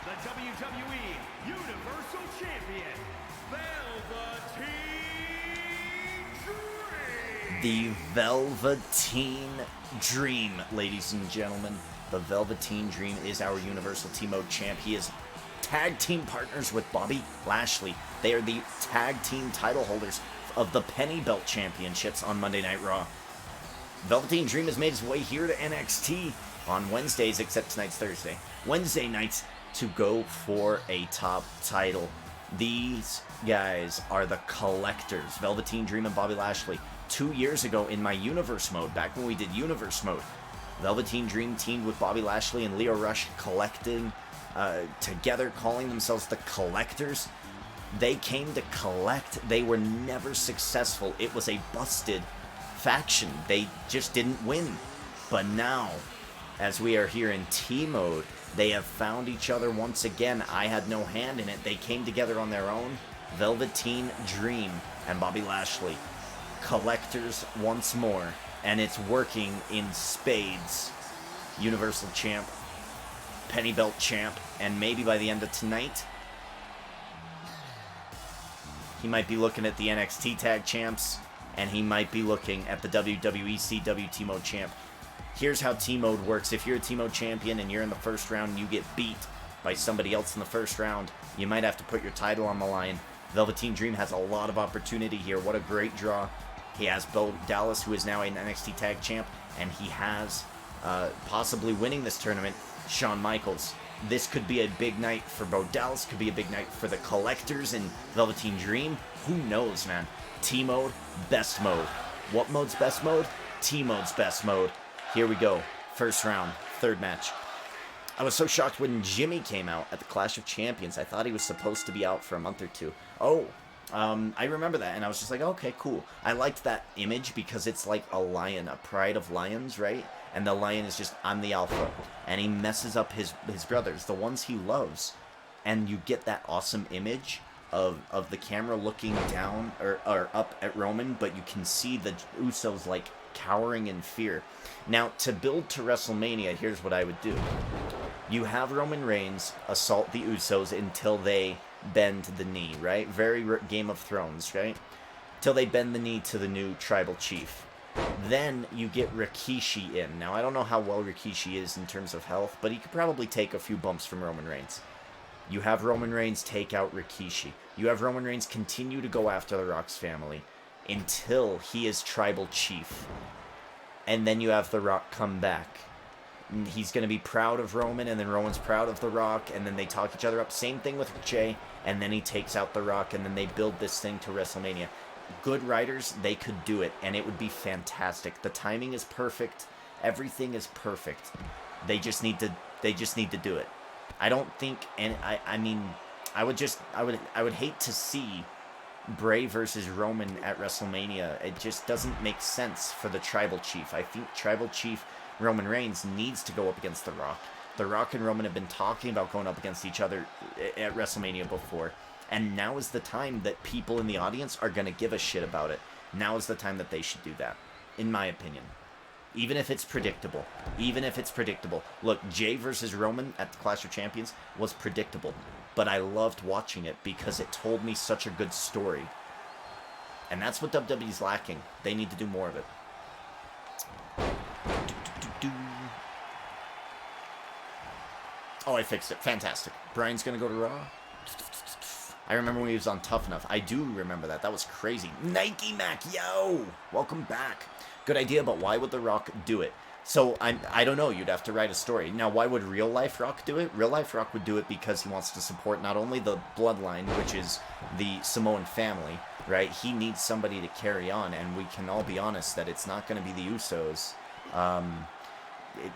the WWE Universal Champion, Velveteen Dream. The Velveteen Dream, ladies and gentlemen. The Velveteen Dream is our Universal Team Mode Champ. He is tag team partners with Bobby Lashley. They are the tag team title holders of the Penny Belt Championships on Monday Night Raw. Velveteen Dream has made his way here to NXT on Wednesdays, except tonight's Thursday. Wednesday nights to go for a top title. These guys are the Collectors. Velveteen Dream and Bobby Lashley. 2 years ago in my Universe mode, back when we did Universe mode, Velveteen Dream teamed with Bobby Lashley and Lio Rush, collecting together, calling themselves the Collectors. They came to collect. They were never successful. It was a busted faction. They just didn't win. But now, as we are here in T-Mode, they have found each other once again. I had no hand in it. They came together on their own. Velveteen Dream and Bobby Lashley. Collectors once more. And it's working in spades. Universal Champ, Penny Belt Champ, and maybe by the end of tonight, he might be looking at the NXT Tag Champs, and he might be looking at the WWECW T-Mode Champ. Here's how T-Mode works. If you're a T-Mode champion and you're in the first round and you get beat by somebody else in the first round, you might have to put your title on the line. Velveteen Dream has a lot of opportunity here. What a great draw. He has Bo Dallas, who is now an NXT Tag Champ, and he has possibly winning this tournament, Shawn Michaels. This could be a big night for Bo Dallas, could be a big night for the Collectors and Velveteen Dream. Who knows, man? T-Mode, best mode. What mode's best mode? T-Mode's best mode. Here we go. First round, third match. I was so shocked when Jimmy came out at the Clash of Champions. I thought he was supposed to be out for a month or two. I remember that, and I was just like, okay, cool. I liked that image because it's like a lion, a pride of lions, right? And the lion is just, I'm the alpha. And he messes up his brothers, the ones he loves. And you get that awesome image of the camera looking down or up at Roman, but you can see the Usos like cowering in fear. Now, to build to WrestleMania, here's what I would do. You have Roman Reigns assault the Usos until they bend the knee, right? Very Game of Thrones, right? Till they bend the knee to the new tribal chief. Then you get Rikishi in. Now, I don't know how well Rikishi is in terms of health, but he could probably take a few bumps from Roman Reigns. You have Roman Reigns take out Rikishi. You have Roman Reigns continue to go after the Rock's family until he is tribal chief. And then you have the Rock come back. He's going to be proud of Roman, and then Roman's proud of the Rock, and then they talk each other up. Same thing with Jay, and then he takes out the Rock, and then they build this thing to WrestleMania. Good writers, they could do it, and it would be fantastic. The timing is perfect. Everything is perfect. They just need to do it. I don't think, and I mean, I would hate to see Bray versus Roman at WrestleMania. It just doesn't make sense for the tribal chief. I think tribal chief Roman Reigns needs to go up against The Rock. The Rock and Roman have been talking about going up against each other at WrestleMania before. And now is the time that people in the audience are going to give a shit about it. Now is the time that they should do that, in my opinion. Even if it's predictable. Even if it's predictable. Look, Jay versus Roman at the Clash of Champions was predictable. But I loved watching it because it told me such a good story. And that's what WWE's lacking. They need to do more of it. Oh, I fixed it. Fantastic. Brian's going to go to Raw. I remember when he was on Tough Enough. I do remember that. That was crazy. Nike Mac, yo! Welcome back. Good idea, but why would The Rock do it? So, I don't know. You'd have to write a story. Now, why would Real Life Rock do it? Real Life Rock would do it because he wants to support not only the bloodline, which is the Samoan family, right? He needs somebody to carry on, and we can all be honest that it's not going to be the Usos.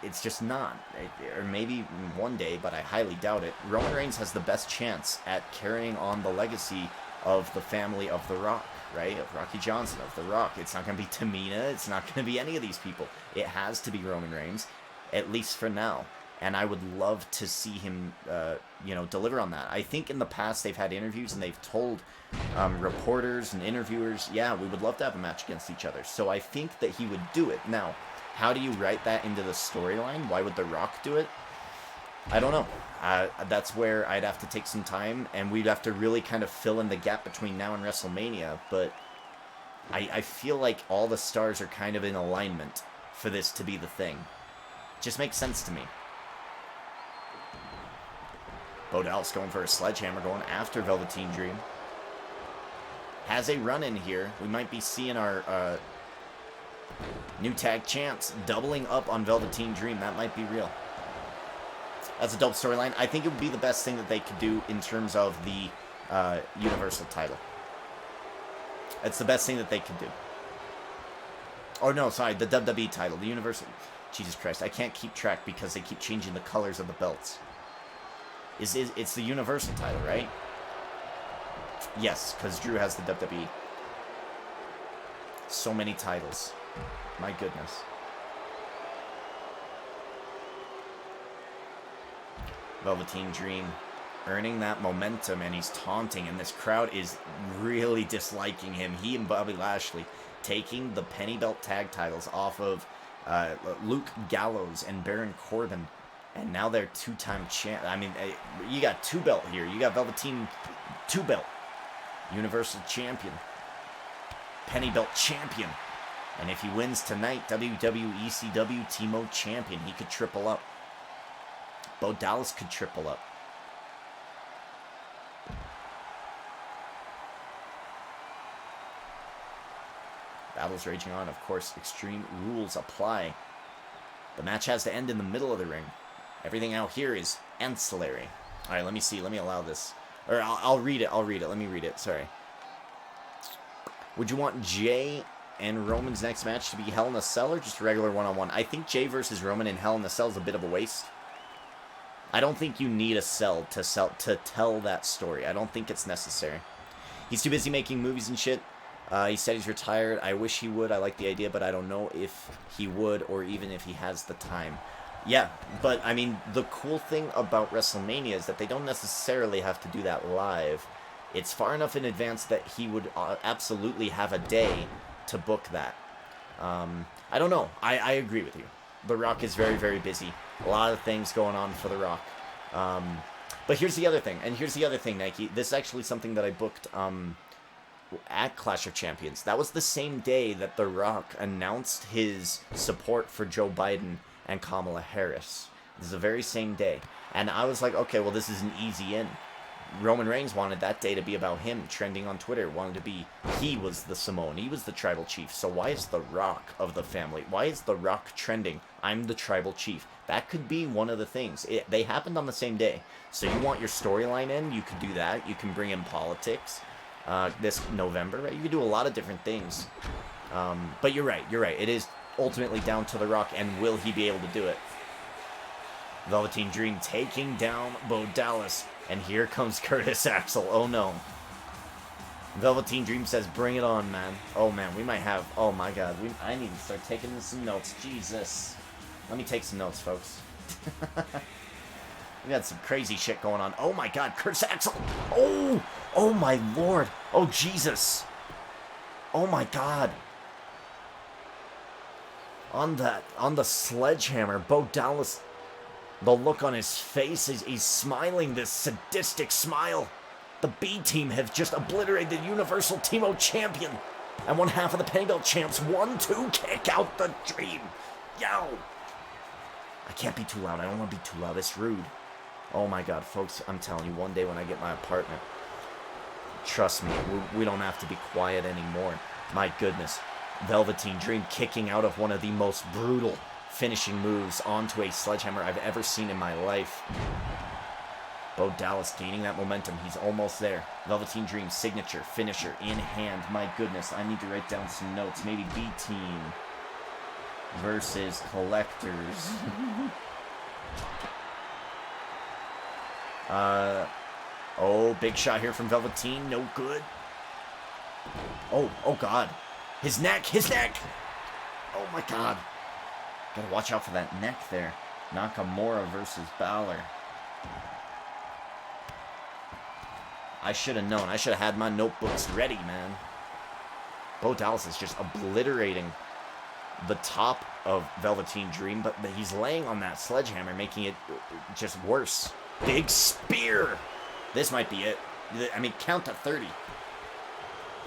It's just not. Or maybe one day, but I highly doubt it. Roman Reigns has the best chance at carrying on the legacy of the family of The Rock, right? Of Rocky Johnson, of The Rock. It's not going to be Tamina. It's not going to be any of these people. It has to be Roman Reigns, at least for now. And I would love to see him, deliver on that. I think in the past they've had interviews and they've told reporters and interviewers, yeah, we would love to have a match against each other. So I think that he would do it. Now, how do you write that into the storyline? Why would The Rock do it? I don't know. That's where I'd have to take some time, and we'd have to really kind of fill in the gap between now and WrestleMania. But I feel like all the stars are kind of in alignment for this to be the thing. Just makes sense to me. Bo Dallas going for a sledgehammer, going after Velveteen Dream. Has a run in here. We might be seeing our new tag champs doubling up on Velveteen Dream. That might be real. That's a dope storyline. I think it would be the best thing that they could do in terms of the Universal title. It's the best thing that they could do. Oh, no, sorry, the WWE title, the Universal. Jesus Christ, I can't keep track because they keep changing the colors of the belts. It's the Universal title, right? Yes, because Drew has the WWE. So many titles. My goodness. Velveteen Dream earning that momentum, and he's taunting, and this crowd is really disliking him. He and Bobby Lashley taking the penny belt tag titles off of Luke Gallows and Baron Corbin, and now they're two-time champ. I mean, you got two belt here. You got Velveteen two belt, Universal Champion, penny belt champion. And if he wins tonight, WWECW TMode champion, he could triple up. Bo Dallas could triple up. Battle's raging on. Of course, Extreme Rules apply. The match has to end in the middle of the ring. Everything out here is ancillary. All right, let me see. Let me allow this. Or I'll read it. Let me read it. Sorry. Would you want Jay and Roman's next match to be Hell in a Cell or just a regular one-on-one? I think Jay versus Roman in Hell in a Cell is a bit of a waste. I don't think you need a cell to tell that story. I don't think it's necessary. He's too busy making movies and shit. He said he's retired. I wish he would. I like the idea, but I don't know if he would or even if he has the time. Yeah, but I mean, the cool thing about WrestleMania is that they don't necessarily have to do that live. It's far enough in advance that he would absolutely have a day to book that. I don't know. I agree with you. The Rock is very, very busy. A lot of things going on for The Rock. But here's the other thing. And here's the other thing, Nike. This is actually something that I booked at Clash of Champions. That was the same day that The Rock announced his support for Joe Biden and Kamala Harris. This is the very same day. And I was like, okay, well, this is an easy in. Roman Reigns wanted that day to be about him, trending on Twitter, wanted to be, he was the Samoan, he was the tribal chief, so why is The Rock of the family? Why is The Rock trending? I'm the tribal chief. That could be one of the things. They happened on the same day. So you want your storyline in, you could do that. You can bring in politics this November, right? You could do a lot of different things. But you're right. It is ultimately down to The Rock, and will he be able to do it? Velveteen Dream taking down Bo Dallas. And here comes Curtis Axel. Oh, no. Velveteen Dream says, bring it on, man. Oh, man, we might have... Oh, my God. I need to start taking some notes. Jesus. Let me take some notes, folks. We got some crazy shit going on. Oh, my God. Curtis Axel. Oh! Oh, my Lord. Oh, Jesus. Oh, my God. On the sledgehammer, Bo Dallas... The look on his face, he's smiling this sadistic smile. The B team have just obliterated the Universal TMode champion. And one half of the Penny Belt champs. 1-2, kick out the Dream. Yo. I can't be too loud. I don't want to be too loud. It's rude. Oh my God, folks. I'm telling you, one day when I get my apartment, trust me, we don't have to be quiet anymore. My goodness. Velveteen Dream kicking out of one of the most brutal finishing moves onto a sledgehammer I've ever seen in my life. Bo Dallas gaining that momentum. He's almost there. Velveteen Dream signature finisher in hand. My goodness, I need to write down some notes. Maybe B Team versus Collectors. Oh, big shot here from Velveteen. No good. Oh God. His neck. Oh my God. Gotta watch out for that neck there. Nakamura versus Balor. I should have known. I should have had my notebooks ready, man. Bo Dallas is just obliterating the top of Velveteen Dream, but he's laying on that sledgehammer, making it just worse. Big spear. This might be it. I mean, count to 30.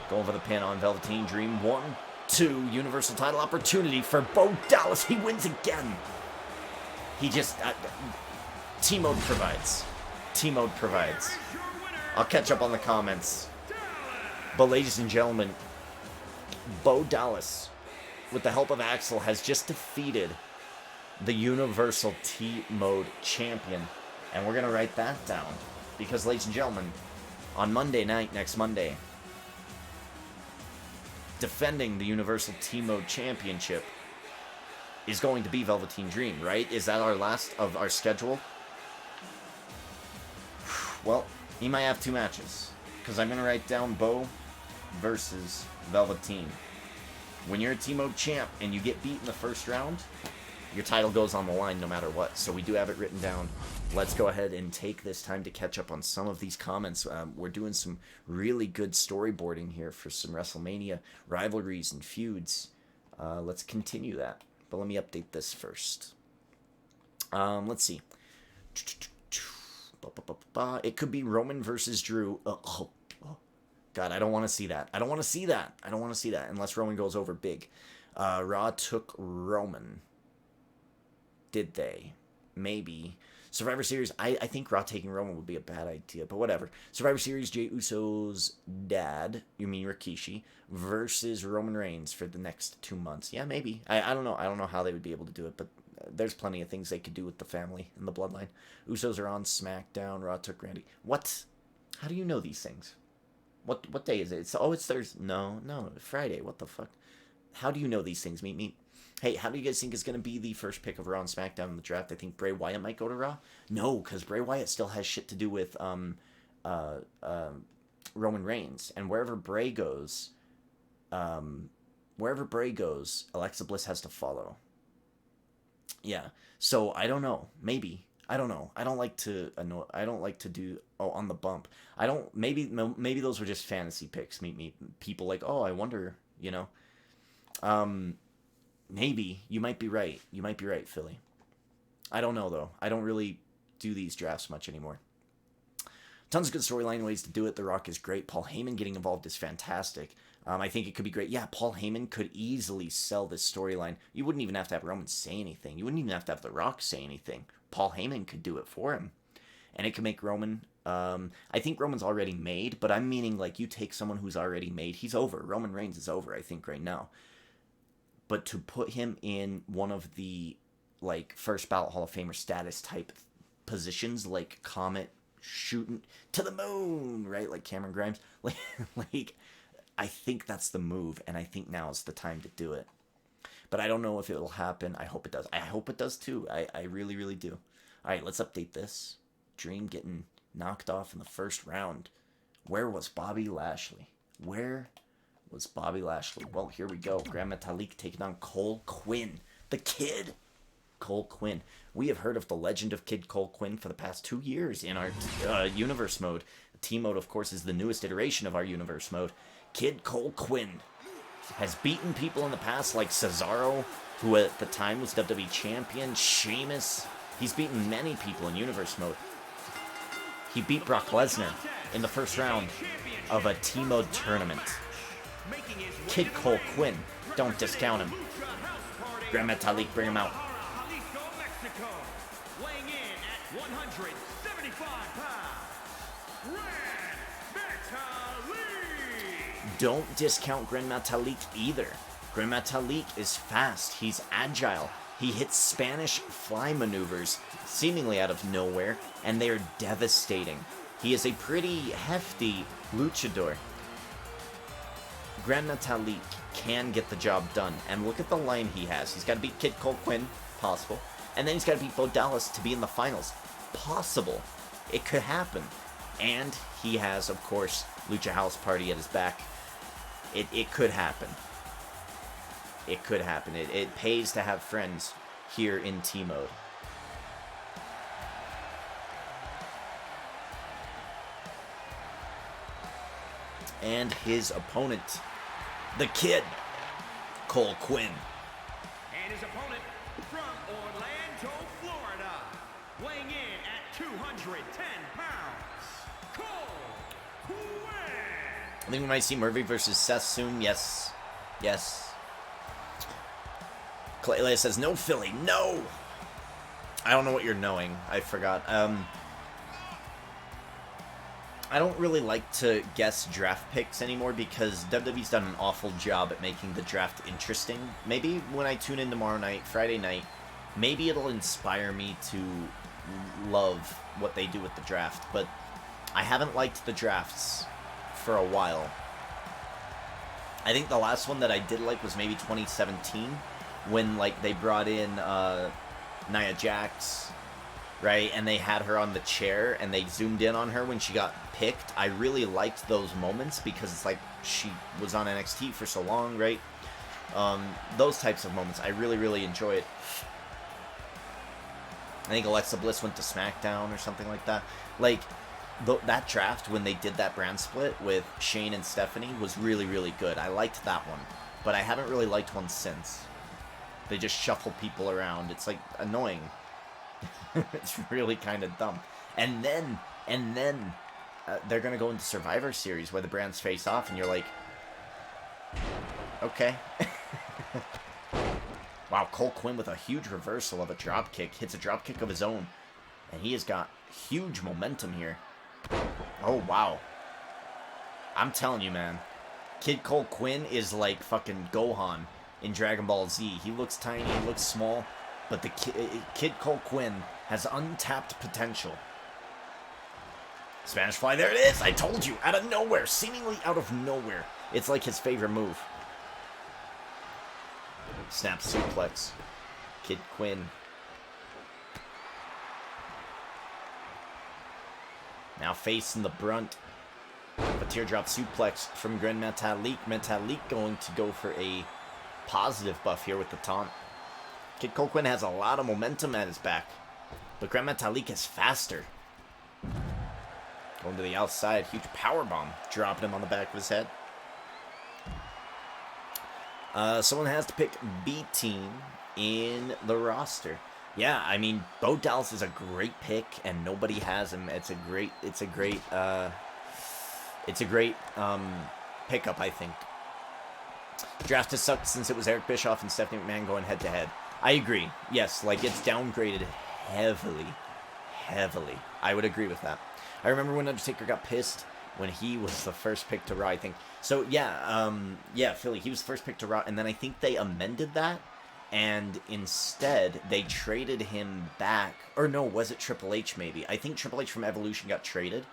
Going for the pin on Velveteen Dream. 1-2, Universal title opportunity for Bo Dallas. He wins again. He just... TMode provides. TMode provides. I'll catch up on the comments. But ladies and gentlemen, Bo Dallas, with the help of Axel, has just defeated the Universal TMode champion. And we're going to write that down. Because, ladies and gentlemen, on Monday night, next Monday, defending the Universal TMode Championship is going to be Velveteen Dream, right? Is that our last of our schedule? Well, he might have 2 matches. Because I'm going to write down Bo versus Velveteen. When you're a TMode champ and you get beat in the first round, your title goes on the line no matter what. So we do have it written down. Let's go ahead and take this time to catch up on some of these comments. We're doing some really good storyboarding here for some WrestleMania rivalries and feuds. Let's continue that. But let me update this first. Let's see. It could be Roman versus Drew. God, I don't want to see that. I don't want to see that unless Roman goes over big. Raw took Roman. Did they? Maybe. Survivor Series, I think Raw taking Roman would be a bad idea, but whatever. Survivor Series, Jey Uso's dad, you mean Rikishi, versus Roman Reigns for the next 2 months. Yeah, maybe. I don't know. I don't know how they would be able to do it, but there's plenty of things they could do with the family and the bloodline. Usos are on SmackDown. Raw took Randy. What? How do you know these things? What day is it? It's Thursday. No, Friday. What the fuck? How do you know these things? Meet. Hey, how do you guys think is going to be the first pick of Raw and SmackDown in the draft? I think Bray Wyatt might go to Raw. No, because Bray Wyatt still has shit to do with Roman Reigns, and wherever Bray goes, Alexa Bliss has to follow. Yeah, so I don't know. Maybe I don't know. I don't like to annoy. I don't like to do. Oh, on the bump. I don't. Maybe those were just fantasy picks. Me people like. Oh, I wonder. You know. Um. Maybe you might be right. You might be right, Philly. I don't know though. I don't really do these drafts much anymore. Tons of good storyline ways to do it. The Rock is great. Paul Heyman getting involved is fantastic. I think it could be great. Yeah, Paul Heyman could easily sell this storyline. You wouldn't even have to have Roman say anything. You wouldn't even have to have The Rock say anything. Paul Heyman could do it for him. And it could make Roman... I think Roman's already made, but I'm meaning like you take someone who's already made. He's over. Roman Reigns is over, I think, right now. But to put him in one of the like first ballot Hall of Famer status type positions, like Comet shooting to the moon, right? Like Cameron Grimes. Like I think that's the move, and I think now is the time to do it. But I don't know if it will happen. I hope it does. I hope it does too. I really, really do. All right, let's update this. Dream getting knocked off in the first round. Where was Bobby Lashley? Where was Bobby Lashley? Well, here we go. Grand Metalik taking on Cole Quinn. The Kid. Cole Quinn. We have heard of the legend of Kid Cole Quinn for the past 2 years in our universe mode. TMode, of course, is the newest iteration of our universe mode. Kid Cole Quinn has beaten people in the past like Cesaro, who at the time was WWE Champion, Sheamus. He's beaten many people in universe mode. He beat Brock Lesnar in the first round of a TMode tournament. Kid Cole Quinn, don't discount him. Grand Metalik, bring him out. Weighing in at 175 pounds, Grand Metalik. Don't discount Grand Metalik either. Grand Metalik is fast. He's agile. He hits Spanish fly maneuvers seemingly out of nowhere, and they are devastating. He is a pretty hefty luchador. Grand Metalik can get the job done, and look at the line he has. He's got to beat Kid Cole Quinn, possible, and then he's got to beat Bo Dallas to be in the finals. Possible. It could happen. And he has, of course, Lucha House Party at his back. It could happen. It could happen. It pays to have friends here in T-Mode. And his opponent, the Kid, Cole Quinn. And his opponent from Orlando, Florida, weighing in at 210 pounds, Cole Quinn. I think we might see Murphy versus Seth soon. Yes. Yes. Clay says, no Philly, no! I don't know what you're knowing. I forgot. I don't really like to guess draft picks anymore because WWE's done an awful job at making the draft interesting. Maybe when I tune in tomorrow night, Friday night, maybe it'll inspire me to love what they do with the draft. But I haven't liked the drafts for a while. I think the last one that I did like was maybe 2017 when like they brought in Nia Jax, right? And they had her on the chair and they zoomed in on her when she got picked. I really liked those moments because it's like she was on NXT for so long, right? Those types of moments, I really, really enjoy it. I think Alexa Bliss went to SmackDown or something like that. Like, that draft, when they did that brand split with Shane and Stephanie, was really, really good. I liked that one. But I haven't really liked one since. They just shuffle people around. It's, like, annoying. It's really kind of dumb. And then, they're going to go into Survivor Series where the brands face off, and you're like, okay. Wow, Cole Quinn with a huge reversal of a dropkick. Hits a dropkick of his own. And he has got huge momentum here. Oh, wow. I'm telling you, man. Kid Cole Quinn is like fucking Gohan in Dragon Ball Z. He looks tiny, he looks small, but the Kid Cole Quinn has untapped potential. Spanish Fly, there it is! I told you! Out of nowhere! Seemingly out of nowhere. It's like his favorite move. Snap suplex. Kid Quinn. Now facing the brunt of a teardrop suplex from Grand Metalik. Metalik going to go for a positive buff here with the taunt. Kid Cole Quinn has a lot of momentum at his back. But Grand Metalik is faster. Going to the outside. Huge power bomb. Dropping him on the back of his head. Someone has to pick B team in the roster. Yeah, I mean, Bo Dallas is a great pick, and nobody has him. It's a great pickup, I think. Draft has sucked since it was Eric Bischoff and Stephanie McMahon going head to head. I agree. Yes, like it's downgraded heavily. I would agree with that. I remember when Undertaker got pissed when he was the first pick to Raw, I think. So yeah, Philly, he was the first pick to Raw, and then I think they amended that, and instead they traded him back. Or no, was it Triple H maybe? I think Triple H from Evolution got traded.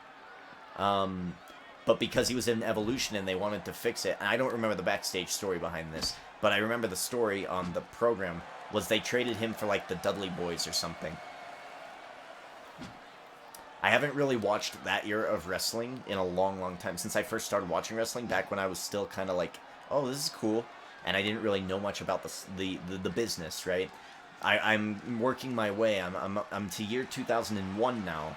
But because he was in Evolution and they wanted to fix it, and I don't remember the backstage story behind this, but I remember the story on the program was they traded him for like the Dudley Boys or something. I haven't really watched that era of wrestling in a long time. Since I first started watching wrestling, back when I was still kind of like, oh, this is cool. And I didn't really know much about the business, right? I'm working my way. I'm to year 2001 now.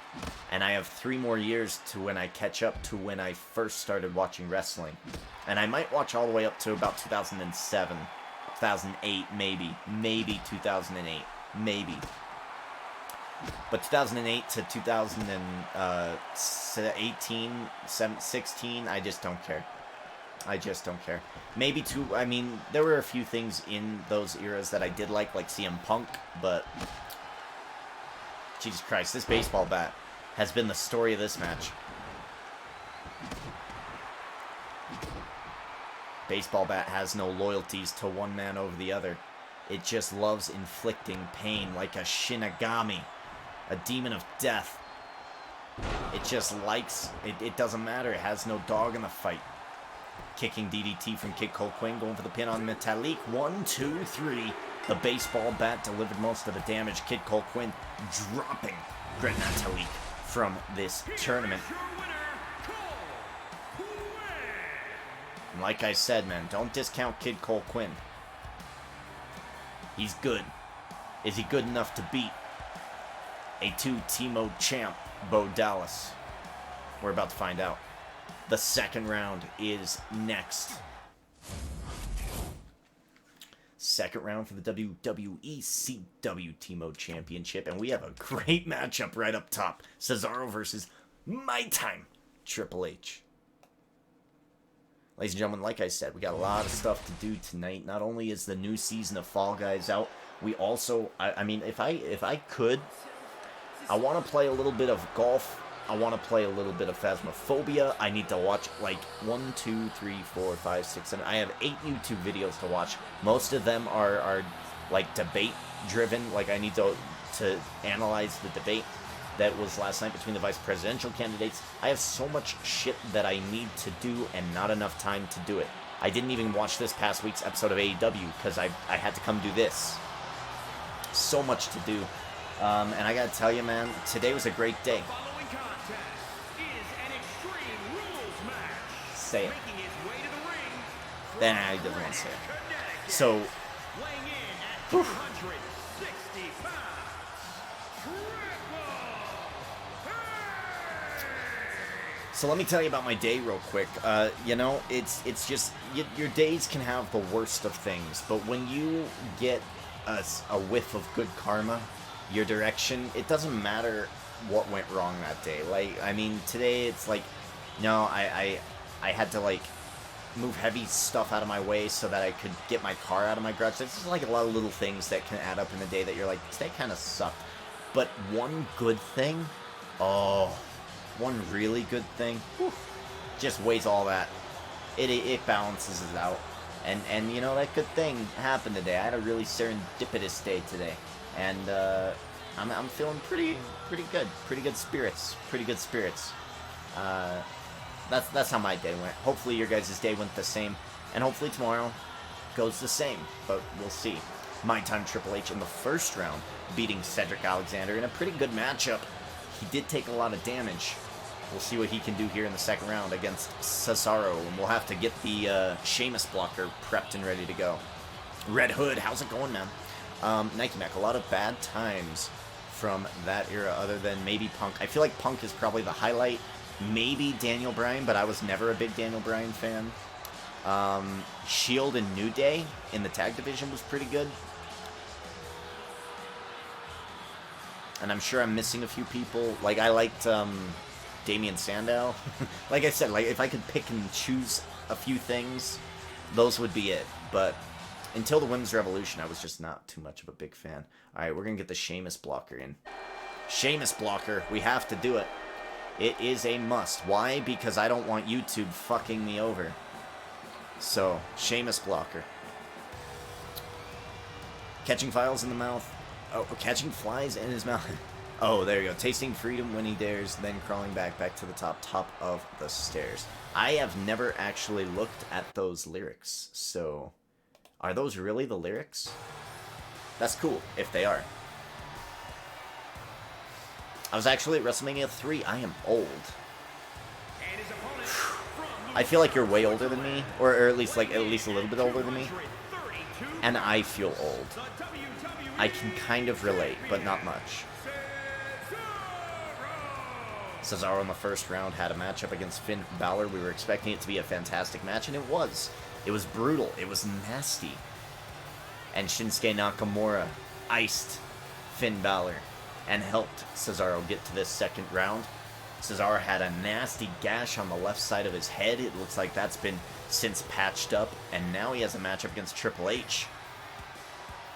And I have 3 more years to when I catch up to when I first started watching wrestling. And I might watch all the way up to about 2007, 2008, maybe 2008, maybe. But 2008 to 2018, 16, I just don't care. Maybe I mean, there were a few things in those eras that I did like CM Punk, but Jesus Christ, this baseball bat has been the story of this match. Baseball bat has no loyalties to one man over the other. It just loves inflicting pain like a Shinigami. A demon of death. It just likes... It doesn't matter. It has no dog in the fight. Kicking DDT from Kid Cole Quinn. Going for the pin on Metalik. 1, 2, 3. The baseball bat delivered most of the damage. Kid Cole Quinn dropping Grand Metalik from this tournament. And like I said, man, don't discount Kid Cole Quinn. He's good. Is he good enough to beat a 2 TMode champ, Bo Dallas? We're about to find out. The second round is next. Second round for the WWECW TMode Championship, and we have a great matchup right up top. Cesaro versus My Time Triple H. Ladies and gentlemen, like I said, we got a lot of stuff to do tonight. Not only is the new season of Fall Guys out, we also, I mean, if I could, I want to play a little bit of golf. I want to play a little bit of Phasmophobia. I need to watch like 1, 2, 3, 4, 5, 6, 7. I have 8 YouTube videos to watch. Most of them are like debate driven. Like I need to analyze the debate that was last night between the vice presidential candidates. I have so much shit that I need to do and not enough time to do it. I didn't even watch this past week's episode of AEW because I had to come do this. So much to do. And I gotta tell you, man, today was a great day. The following contest is an Extreme Rules match. Say it. Making his way to the ring Then I doesn't want to say it. Connecticut. So, Weighing in at 260 pounds, so let me tell you about my day real quick. You know, it's just, your days can have the worst of things, but when you get a whiff of good karma, your direction, it doesn't matter what went wrong that day. Like, I mean, today it's like, no, I had to like move heavy stuff out of my way so that I could get my car out of my garage. There's just like a lot of little things that can add up in a day that you're like, today kind of sucked. But one good thing, one really good thing, just weighs all that. It balances it out. And you know, that good thing happened today. I had a really serendipitous day today. And I'm feeling pretty good. Pretty good spirits. That's how my day went. Hopefully your guys' day went the same. And hopefully tomorrow goes the same. But we'll see. My Time Triple H in the first round, beating Cedric Alexander in a pretty good matchup. He did take a lot of damage. We'll see what he can do here in the second round against Cesaro. And we'll have to get the Sheamus blocker prepped and ready to go. Red Hood, how's it going, man? Nike Mac, a lot of bad times from that era other than maybe Punk. I feel like Punk is probably the highlight. Maybe Daniel Bryan, but I was never a big Daniel Bryan fan. Shield and New Day in the tag division was pretty good. And I'm sure I'm missing a few people. Like, I liked Damian Sandow. Like I said, like if I could pick and choose a few things, those would be it. But until the Women's Revolution, I was just not too much of a big fan. Alright, we're going to get the Sheamus blocker in. Sheamus blocker. We have to do it. It is a must. Why? Because I don't want YouTube fucking me over. So, Sheamus blocker. Catching files in the mouth. Oh, catching flies in his mouth. Oh, there you go. Tasting freedom when he dares, then crawling back to the top of the stairs. I have never actually looked at those lyrics, so are those really the lyrics? That's cool, if they are. I was actually at WrestleMania 3. I am old. I feel like you're way older than me, or at least a little bit older than me, and I feel old. I can kind of relate, but not much. Cesaro in the first round had a matchup against Finn Balor. We were expecting it to be a fantastic match, and it was. It was brutal. It was nasty. And Shinsuke Nakamura iced Finn Balor and helped Cesaro get to this second round. Cesaro had a nasty gash on the left side of his head. It looks like that's been since patched up, and now he has a matchup against Triple H.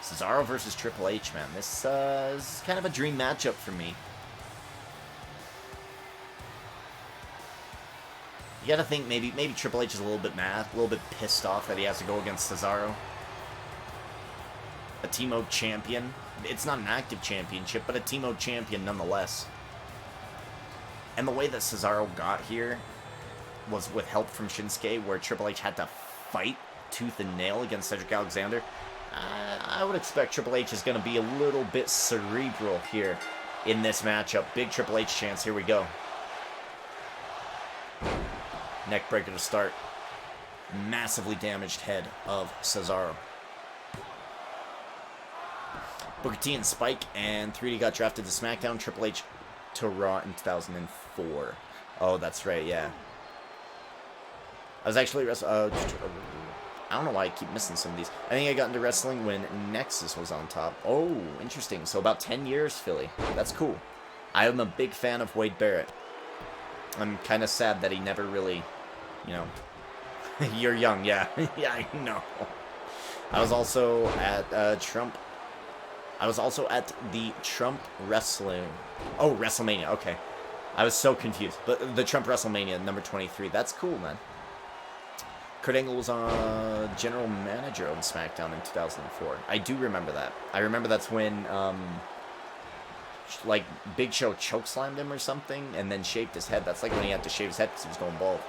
Cesaro versus Triple H, man. This is kind of a dream matchup for me. You gotta think maybe Triple H is a little bit mad, a little bit pissed off that he has to go against Cesaro. A TMode champion. It's not an active championship, but a TMode champion nonetheless. And the way that Cesaro got here was with help from Shinsuke, where Triple H had to fight tooth and nail against Cedric Alexander. I would expect Triple H is going to be a little bit cerebral here in this matchup. Big Triple H chance. Here we go. Neckbreaker to start. Massively damaged head of Cesaro. Booker T and Spike and 3D got drafted to SmackDown. Triple H to Raw in 2004. Oh, that's right, yeah. I was actually I don't know why I keep missing some of these. I think I got into wrestling when Nexus was on top. Oh, interesting. So about 10 years, Philly. That's cool. I am a big fan of Wade Barrett. I'm kind of sad that he never really, you know... You're young, yeah. Yeah, I know. I was also at Trump... I was also at the Trump Wrestling... Oh, WrestleMania, okay. I was so confused. But the Trump WrestleMania, number 23. That's cool, man. Kurt Angle was general manager on SmackDown in 2004. I do remember that. I remember that's when, like, Big Show chokeslammed him or something, and then shaved his head. That's like when he had to shave his head because he was going bald.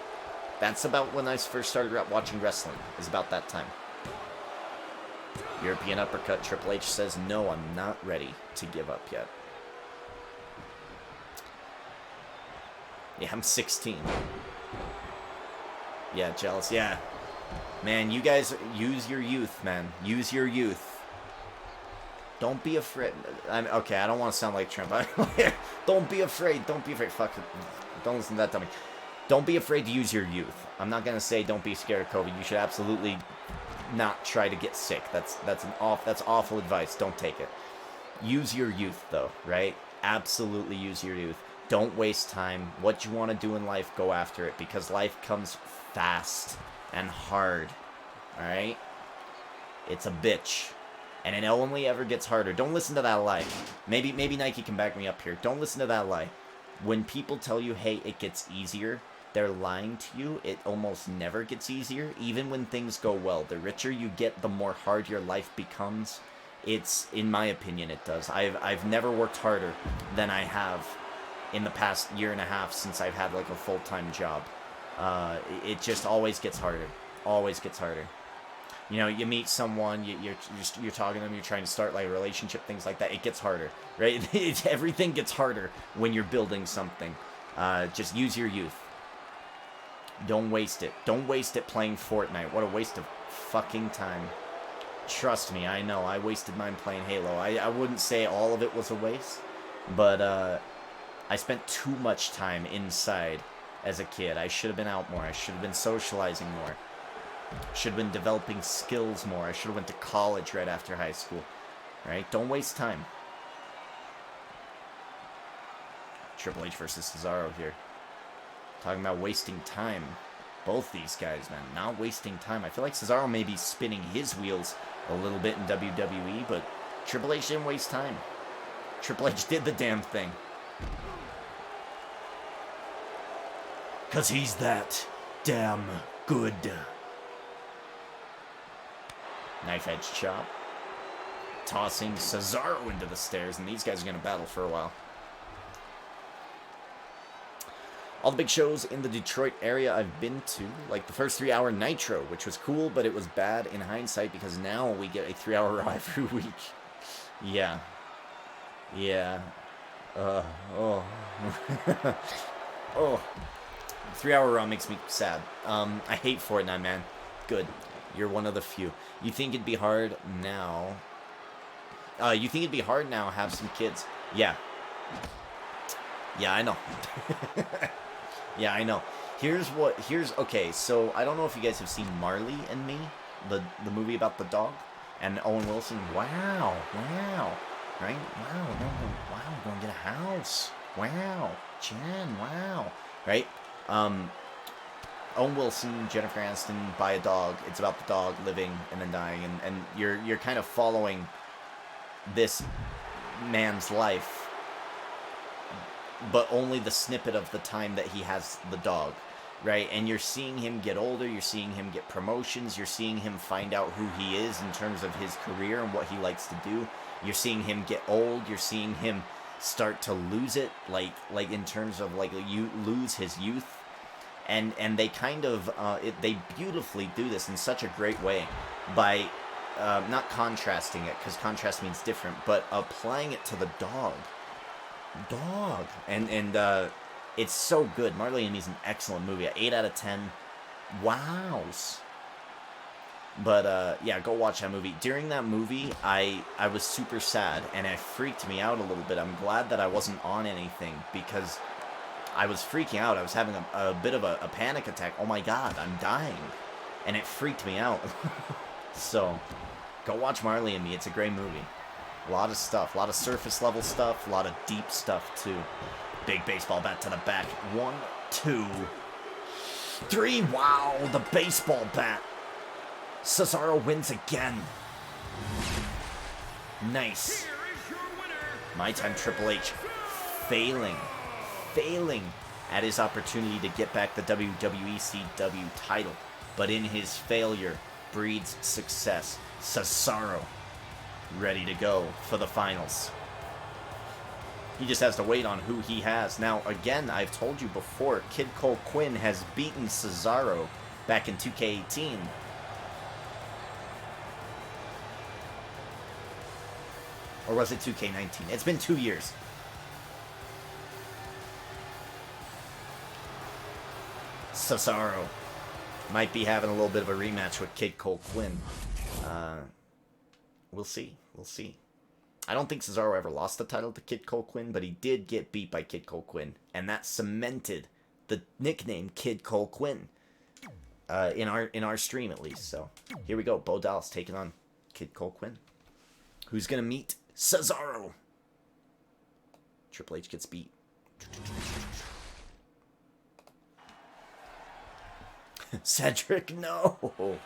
That's about when I first started watching wrestling. It was about that time. European uppercut. Triple H says, no, I'm not ready to give up yet. Yeah, I'm 16. Yeah, jealous. Yeah. Man, you guys, use your youth, man. Use your youth. Don't be afraid. Okay, I don't want to sound like Trump. Don't be afraid. Don't be afraid. Fuck it. Don't listen to that dummy. Don't be afraid to use your youth. I'm not going to say don't be scared of COVID. You should absolutely not try to get sick. That's awful advice. Don't take it. Use your youth, though, right? Absolutely use your youth. Don't waste time. What you want to do in life, go after it, because life comes fast and hard. Alright? It's a bitch. And it only ever gets harder. Don't listen to that lie. Maybe Nike can back me up here. Don't listen to that lie. When people tell you, hey, it gets easier, they're lying to you. It almost never gets easier, even when things go well. The richer you get, the more hard your life becomes. It's, in my opinion, it does. I've never worked harder than I have in the past year and a half since I've had like a full-time job. It just always gets harder. Always gets harder. You know, you meet someone, you're talking to them, you're trying to start like a relationship, things like that. It gets harder, right? Everything gets harder when you're building something. Just use your youth. Don't waste it. Don't waste it playing Fortnite. What a waste of fucking time. Trust me, I know. I wasted mine playing Halo. I wouldn't say all of it was a waste, But I spent too much time inside as a kid. I should have been out more. I should have been socializing more. Should have been developing skills more. I should have went to college right after high school. Right? Don't waste time. Triple H versus Cesaro here. Talking about wasting time. Both these guys, man, not wasting time. I feel like Cesaro may be spinning his wheels a little bit in WWE, but Triple H didn't waste time. Triple H did the damn thing. Because he's that damn good. Knife edge chop. Tossing Cesaro into the stairs, and these guys are going to battle for a while. All the big shows in the Detroit area I've been to, like the first 3-hour Nitro, which was cool, but it was bad in hindsight because now we get a 3-hour Raw every week. Yeah. Yeah. Oh. 3-hour Raw makes me sad. I hate Fortnite, man. Good. You're one of the few. You think it'd be hard now? You think it'd be hard now to have some kids? Yeah. Yeah, I know. Yeah, I know. Okay, so I don't know if you guys have seen Marley and Me, the movie about the dog, and Owen Wilson. Wow, right? Wow, we're going to get a house. Wow, Jen, wow, right? Owen Wilson, Jennifer Aniston buy a dog. It's about the dog living and then dying, and you're kind of following this man's life, but only the snippet of the time that he has the dog, right? And you're seeing him get older, you're seeing him get promotions, you're seeing him find out who he is in terms of his career and what he likes to do. You're seeing him get old, you're seeing him start to lose it, like in terms of like you lose his youth. And they kind of, they beautifully do this in such a great way by not contrasting it, because contrast means different, but applying it to the dog. And it's so good. Marley and Me is an excellent movie. 8 out of 10. Wows. But yeah, go watch that movie. During that movie, I was super sad, and it freaked me out a little bit. I'm glad that I wasn't on anything, because I was freaking out. I was having a bit of a panic attack. Oh my god, I'm dying. And it freaked me out. So, go watch Marley and Me. It's a great movie. A lot of stuff. A lot of surface level stuff. A lot of deep stuff, too. Big baseball bat to the back. 1, 2, 3. Wow, the baseball bat. Cesaro wins again. Nice. My time, Triple H. Failing at his opportunity to get back the WWECW title. But in his failure breeds success. Cesaro ready to go for the finals. He just has to wait on who he has. Now, again, I've told you before, Kid Cole Quinn has beaten Cesaro back in 2K18. Or was it 2K19? It's been 2 years. Cesaro might be having a little bit of a rematch with Kid Cole Quinn. We'll see. We'll see. I don't think Cesaro ever lost the title to Kid Cole Quinn, but he did get beat by Kid Cole Quinn. And that cemented the nickname Kid Cole Quinn. In our stream, at least. So, here we go. Bo Dallas taking on Kid Cole Quinn. Who's going to meet Cesaro? Triple H gets beat. Cedric, no.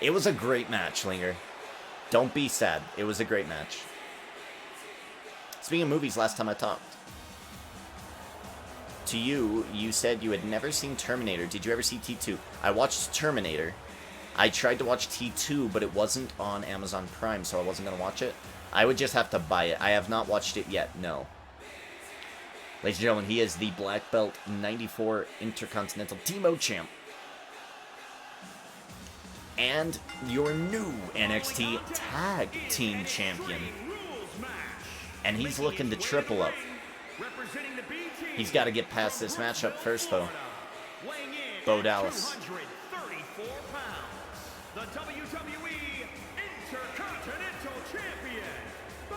It was a great match, Linger. Don't be sad. It was a great match. Speaking of movies, last time I talked to you, you said you had never seen Terminator. Did you ever see T2? I watched Terminator. I tried to watch T2, but it wasn't on Amazon Prime, so I wasn't going to watch it. I would just have to buy it. I have not watched it yet, no. Ladies and gentlemen, he is the Black Belt 94 Intercontinental TMode champ. And your new NXT Tag Team Champion. And he's looking to triple up. He's got to get past this matchup first, though. Bo Dallas. The WWE Intercontinental Champion, Bo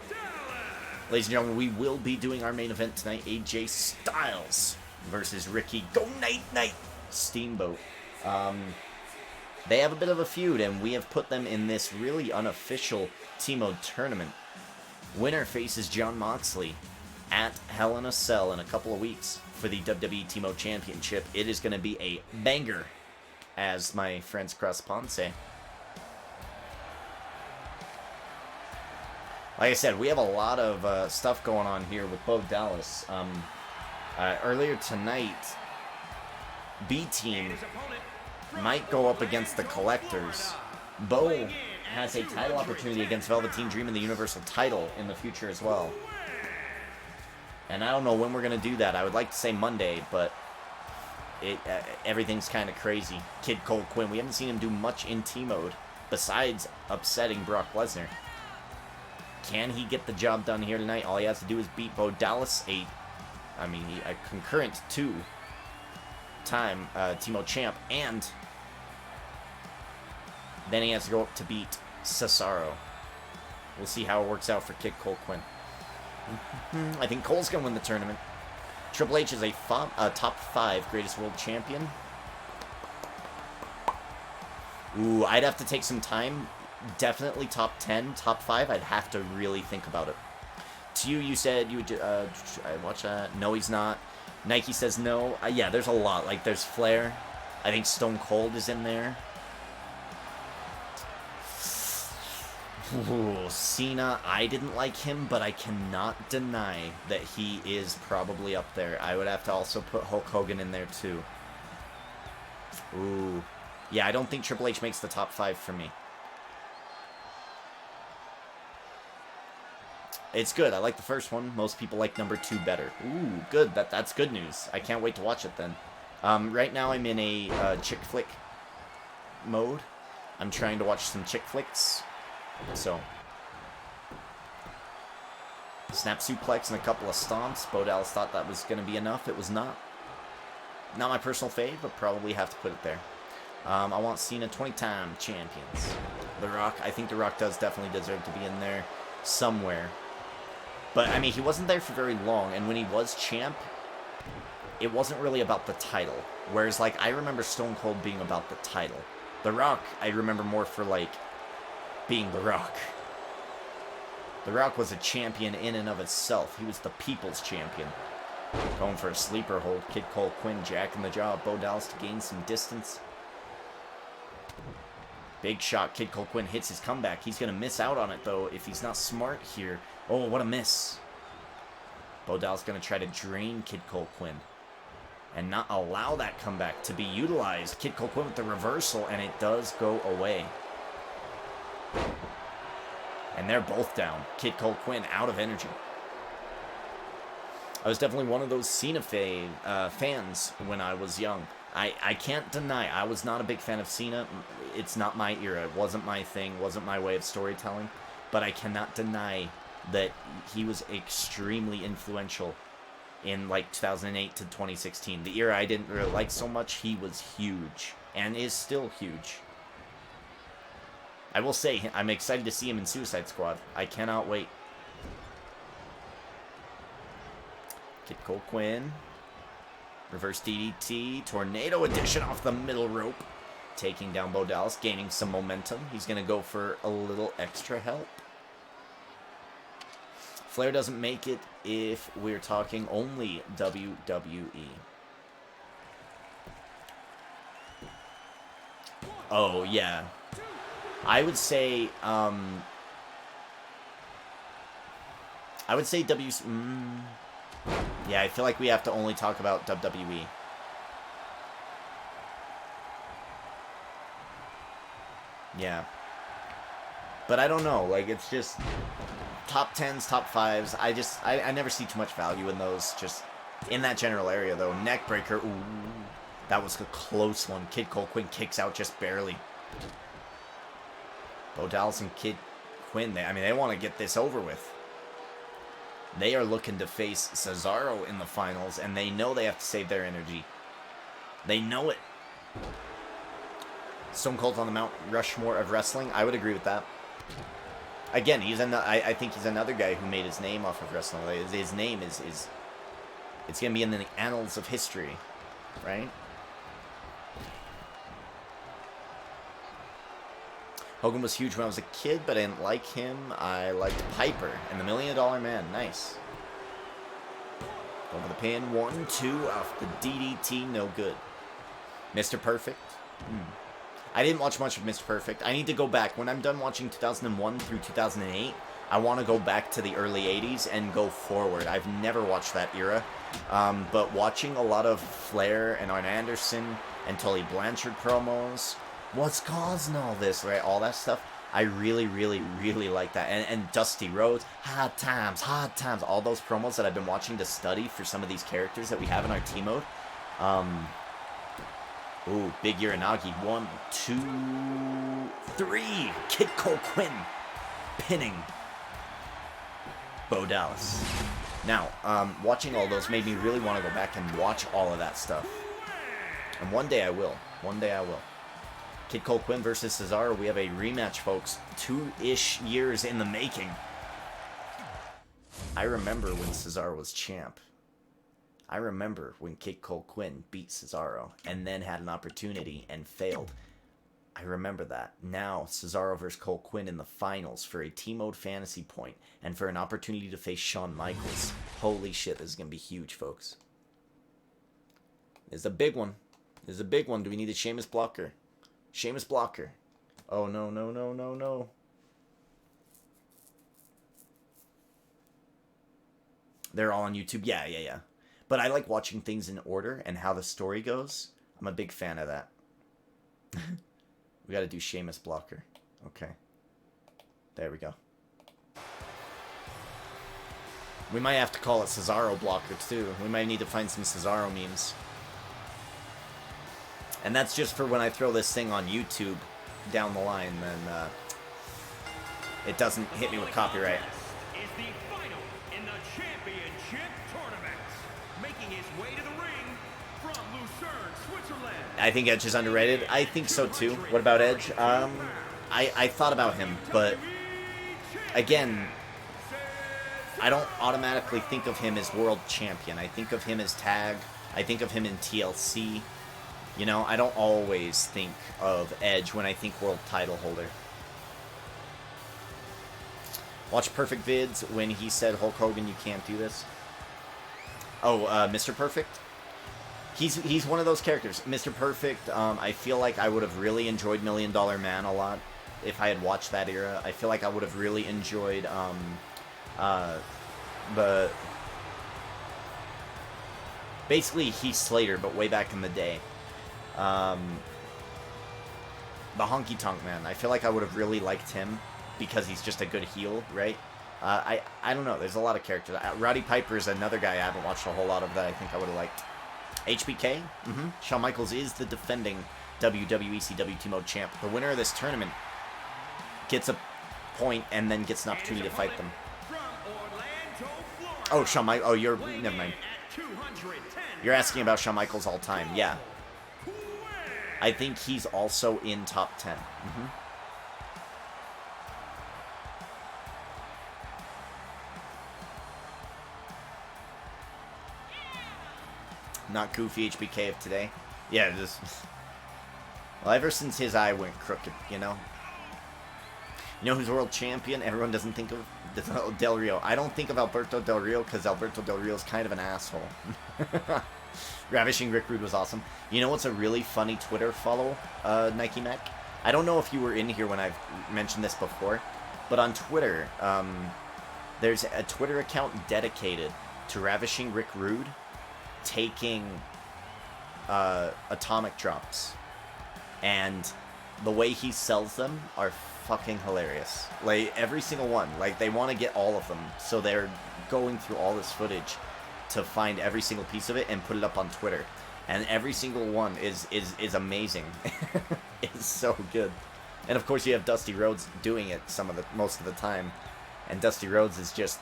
Dallas. Ladies and gentlemen, we will be doing our main event tonight. AJ Styles versus Ricky Go Night Night Steamboat. They have a bit of a feud, and we have put them in this really unofficial TMode tournament. Winner faces Jon Moxley at Hell in a Cell in a couple of weeks for the WWE TMode Championship. It is going to be a banger, as my friends across the pond say. Like I said, we have a lot of stuff going on here with Bo Dallas. Earlier tonight, B-Team might go up against the Collectors. Bo has a title opportunity against Velveteen Dream in the Universal title in the future as well. And I don't know when we're going to do that. I would like to say Monday, but everything's kind of crazy. Kid Cole Quinn, we haven't seen him do much in T-Mode besides upsetting Brock Lesnar. Can he get the job done here tonight? All he has to do is beat Bo Dallas, a concurrent two-time T-Mode champ, and then he has to go up to beat Cesaro. We'll see how it works out for Kid Cole Quinn. I think Cole's going to win the tournament. Triple H is a top 5 greatest world champion. Ooh, I'd have to take some time. Definitely top 10, top 5. I'd have to really think about it. To you said you would watch that. No, he's not. Nike says no. Yeah, there's a lot. Like, there's Flair. I think Stone Cold is in there. Ooh, Cena, I didn't like him, but I cannot deny that he is probably up there. I would have to also put Hulk Hogan in there, too. Ooh. Yeah, I don't think Triple H makes the top 5 for me. It's good. I like the first one. Most people like number 2 better. Ooh, good. That's good news. I can't wait to watch it then. Right now I'm in a chick flick mode. I'm trying to watch some chick flicks. So, snap suplex and a couple of stomps. Bo Dallas thought that was going to be enough. It was not. Not my personal fave, but probably have to put it there. I want Cena 20-time champions. The Rock, I think The Rock does definitely deserve to be in there somewhere. But, I mean, he wasn't there for very long, and when he was champ, it wasn't really about the title. Whereas, like, I remember Stone Cold being about the title. The Rock, I remember more for, like, being The Rock. The Rock was a champion in and of itself. He was the people's champion. Going for a sleeper hold. Kid Cole Quinn jacking the jaw of Bo Dallas to gain some distance. Big shot. Kid Cole Quinn hits his comeback. He's going to miss out on it, though, if he's not smart here. Oh, what a miss. Bo Dallas going to try to drain Kid Cole Quinn and not allow that comeback to be utilized. Kid Cole Quinn with the reversal, and it does go away. And they're both down. Kid Cole Quinn out of energy. I was definitely one of those Cena fans when I was young. I can't deny I was not a big fan of Cena. It's not my era. It wasn't my thing. Wasn't my way of storytelling. But I cannot deny that he was extremely influential in like 2008 to 2016. The era I didn't really like so much. He was huge and is still huge. I will say, I'm excited to see him in Suicide Squad. I cannot wait. Kid Cole Quinn. Reverse DDT. Tornado edition off the middle rope. Taking down Bo Dallas, gaining some momentum. He's going to go for a little extra help. Flair doesn't make it if we're talking only WWE. Oh, yeah. I would say yeah, I feel like we have to only talk about WWE. Yeah. But I don't know, like, it's just top 10s, top 5s. I never see too much value in those, just in that general area, though. Neckbreaker, ooh, that was a close one. Kid Cole Quinn kicks out just barely. Bo Dallas and Kid Quinn, they want to get this over with. They are looking to face Cesaro in the finals, and they know they have to save their energy. They know it. Stone Cold's on the Mount Rushmore of wrestling. I would agree with that. Again, I think he's another guy who made his name off of wrestling. Like, his name is it's gonna be in the annals of history, right? Hogan was huge when I was a kid, but I didn't like him. I liked Piper and the $1 Million Man. Nice. Over the pin. 1-2 off the DDT. No good. Mr. Perfect. I didn't watch much of Mr. Perfect. I need to go back. When I'm done watching 2001 through 2008, I want to go back to the early 80s and go forward. I've never watched that era. But watching a lot of Flair and Arn Anderson and Tully Blanchard promos... What's causing all this, right? All that stuff. I really, really, really like that. And Dusty Rhodes, hard times. All those promos that I've been watching to study for some of these characters that we have in our TMode. Ooh, Big Uranagi. 1, 2, 3. Kid Cole Quinn pinning Bo Dallas. Now, watching all those made me really want to go back and watch all of that stuff. And one day I will. One day I will. Kid Cole Quinn versus Cesaro. We have a rematch, folks. 2-ish years in the making. I remember when Cesaro was champ. I remember when Kid Cole Quinn beat Cesaro and then had an opportunity and failed. I remember that. Now, Cesaro versus Cole Quinn in the finals for a TMode fantasy point and for an opportunity to face Shawn Michaels. Holy shit, this is going to be huge, folks. This is a big one. This is a big one. Do we need a Sheamus blocker? Sheamus blocker. Oh, no, no, no, no, no. They're all on YouTube? Yeah. But I like watching things in order and how the story goes. I'm a big fan of that. We got to do Sheamus blocker. Okay. There we go. We might have to call it Cesaro blocker, too. We might need to find some Cesaro memes. And that's just for when I throw this thing on YouTube down the line, then it doesn't hit me with copyright. Is the final in the championship tournament. Making his way to the ring from Lucerne, Switzerland. I think Edge is underrated. I think so too. What about Edge? I thought about him, but again, I don't automatically think of him as world champion. I think of him as tag. I think of him in TLC. You know, I don't always think of Edge when I think world title holder. Watch Perfect vids when he said, Hulk Hogan, you can't do this. Oh, Mr. Perfect? He's one of those characters. Mr. Perfect, I feel like I would have really enjoyed $1 Million Man a lot if I had watched that era. I feel like I would have really enjoyed basically Heath Slater, but way back in the day. The Honky Tonk Man. I feel like I would have really liked him because he's just a good heel, right? I don't know. There's a lot of characters. Roddy Piper is another guy I haven't watched a whole lot of that I think I would have liked. HBK? Shawn Michaels is the defending WWECW TMode champ. The winner of this tournament gets a point and then gets an opportunity to fight them. Oh, Shawn Michaels. Oh, you're... Never mind. You're asking about Shawn Michaels all time. Yeah. I think he's also in top 10. Not goofy HBK of today. Yeah, just... Well, ever since his eye went crooked, you know? You know who's world champion? Everyone doesn't think of Del Rio. I don't think of Alberto Del Rio because Alberto Del Rio is kind of an asshole. Ravishing Rick Rude was awesome. You know what's a really funny Twitter follow, Nike Mac? I don't know if you were in here when I've mentioned this before, but on Twitter, there's a Twitter account dedicated to Ravishing Rick Rude taking atomic drops. And the way he sells them are fucking hilarious. Like, every single one. Like, they want to get all of them, so they're going through all this footage to find every single piece of it and put it up on Twitter. And every single one is amazing. It's so good. And of course you have Dusty Rhodes doing it most of the time. And Dusty Rhodes is just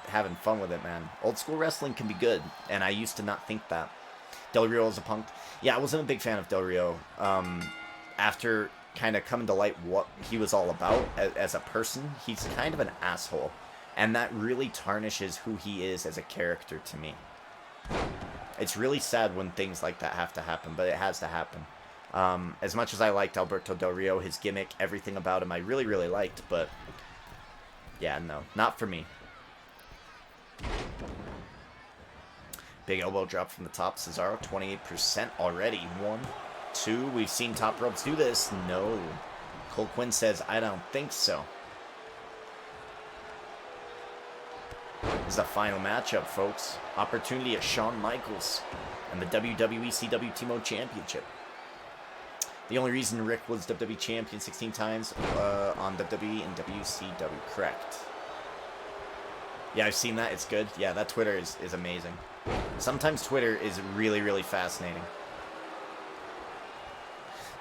having fun with it, man. Old school wrestling can be good, and I used to not think that. Del Rio is a punk. Yeah, I wasn't a big fan of Del Rio. After kind of come to light what he was all about as a person, he's kind of an asshole. And that really tarnishes who he is as a character to me. It's really sad when things like that have to happen, but it has to happen. As much as I liked Alberto Del Rio, his gimmick, everything about him, I really, really liked, but yeah, no, not for me. Big elbow drop from the top. Cesaro, 28% already. 1, 2. We've seen top ropes do this. No. Cole Quinn says, I don't think so. This is the final matchup, folks. Opportunity at Shawn Michaels and the WWECW TMode Championship. The only reason Rick was WWE Champion 16 times on WWE and WCW. Correct. Yeah, I've seen that. It's good. Yeah, that Twitter is amazing. Sometimes Twitter is really, really fascinating.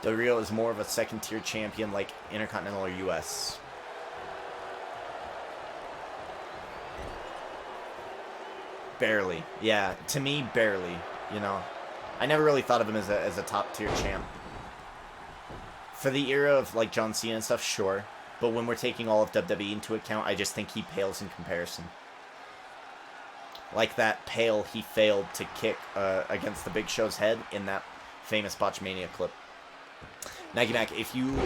Del Rio is more of a second-tier champion like Intercontinental or US. Barely. Yeah, to me, barely. You know, I never really thought of him as a top-tier champ. For the era of, like, John Cena and stuff, sure. But when we're taking all of WWE into account, I just think he pales in comparison. Like that pail he failed to kick against the Big Show's head in that famous Botchmania clip. Nike Mac, if you